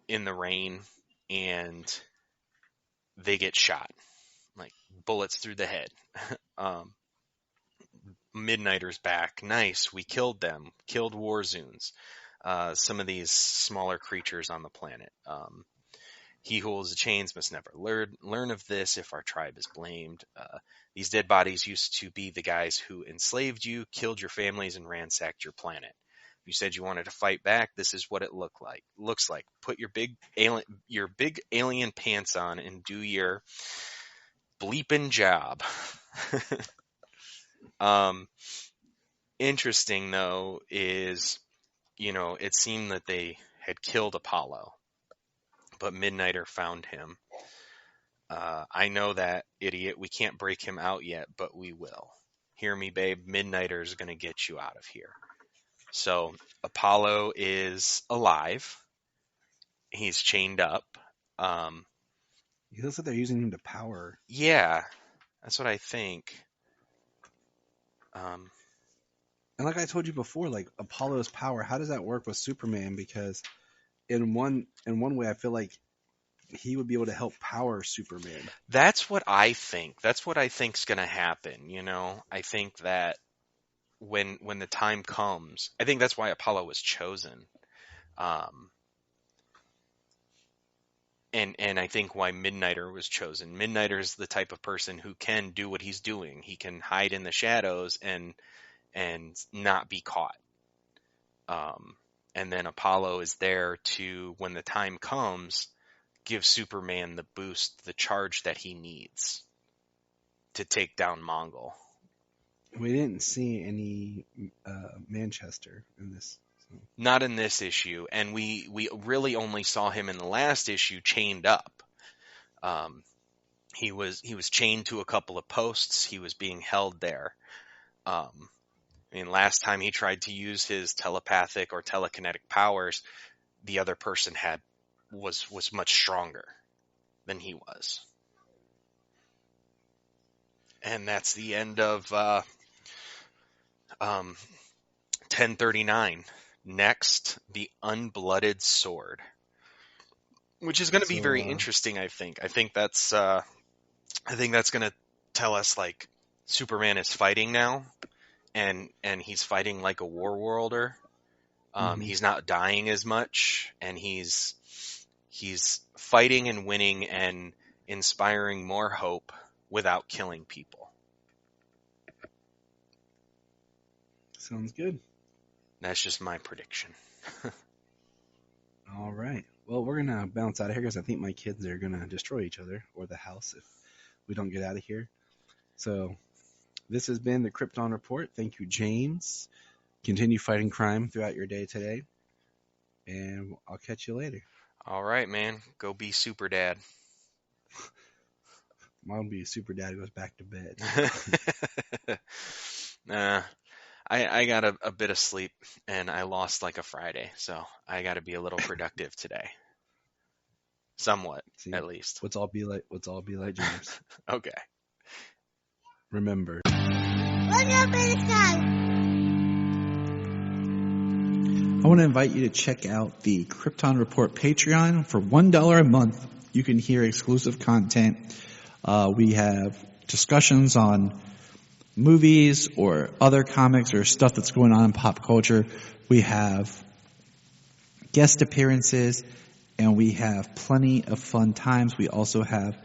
in the rain, and they get shot, like bullets through the head. Midnighter's back. Nice, we killed them. Killed Warzoons. Some of these smaller creatures on the planet. He who holds the chains must never learn of this if our tribe is blamed. These dead bodies used to be the guys who enslaved you, killed your families, and ransacked your planet. You said you wanted to fight back. This is what it looks like. Put your big alien pants on and do your bleeping job. Interesting though is, it seemed that they had killed Apollo, but Midnighter found him. I know that, idiot. We can't break him out yet, but we will. Hear me, babe. Midnighter's going to get you out of here. So Apollo is alive. He's chained up. He looks like they're using him to power. Yeah, that's what I think. And like I told you before, like Apollo's power, how does that work with Superman? Because in one way, I feel like he would be able to help power Superman. That's what I think. That's what I think's going to happen. I think that when the time comes, I think that's why Apollo was chosen. And I think why Midnighter was chosen. Midnighter is the type of person who can do what he's doing. He can hide in the shadows and not be caught. And then Apollo is there to, when the time comes, give Superman the boost, the charge that he needs to take down Mongol. We didn't see any Manchester in this. So. Not in this issue, and we really only saw him in the last issue chained up. He was chained to a couple of posts. He was being held there. Last time he tried to use his telepathic or telekinetic powers, the other person was much stronger than he was. And that's the end of 1039. Next, the Unblooded Sword, which is going to be very interesting. I think that's going to tell us like Superman is fighting now, and he's fighting like a war worlder. He's not dying as much, and he's fighting and winning and inspiring more hope without killing people. Sounds good. That's just my prediction. All right. Well, we're going to bounce out of here because I think my kids are going to destroy each other or the house if we don't get out of here. So this has been the Krypton Report. Thank you, James. Continue fighting crime throughout your day today. And I'll catch you later. All right, man. Go be super dad. Mine will be super dad goes back to bed. I got a bit of sleep, and I lost like a Friday, so I got to be a little productive today. Somewhat, See, at least. let's all be like James. Okay. Remember, Look up in the sky. I want to invite you to check out the Krypton Report Patreon. For $1 a month, you can hear exclusive content. We have discussions on movies or other comics or stuff that's going on in pop culture. We have guest appearances, and we have plenty of fun times. We also have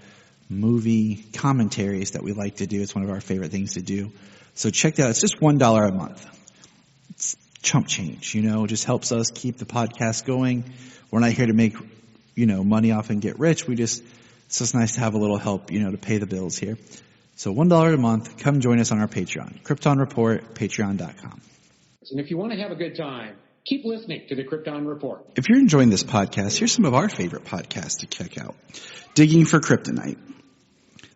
movie commentaries that we like to do. It's one of our favorite things to do. So check that out. It's just $1 a month. It's chump change, it just helps us keep the podcast going. We're not here to make, money off and get rich. It's just nice to have a little help, to pay the bills here. So $1 a month, come join us on our Patreon. Krypton Report, patreon.com. And if you want to have a good time, keep listening to the Krypton Report. If you're enjoying this podcast, here's some of our favorite podcasts to check out. Digging for Kryptonite,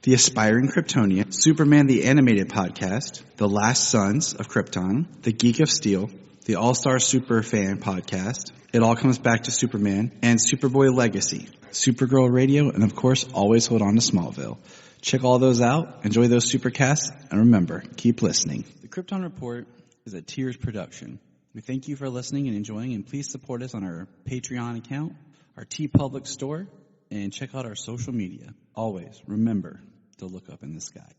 The Aspiring Kryptonian, Superman the Animated Podcast, The Last Sons of Krypton, The Geek of Steel, the All-Star Superfan Podcast, It All Comes Back to Superman, and Superboy Legacy, Supergirl Radio, and of course, always hold on to Smallville. Check all those out, enjoy those supercasts, and remember, keep listening. The Krypton Report is a Tears production. We thank you for listening and enjoying, and please support us on our Patreon account, our TeePublic store, and check out our social media. Always remember to look up in the sky.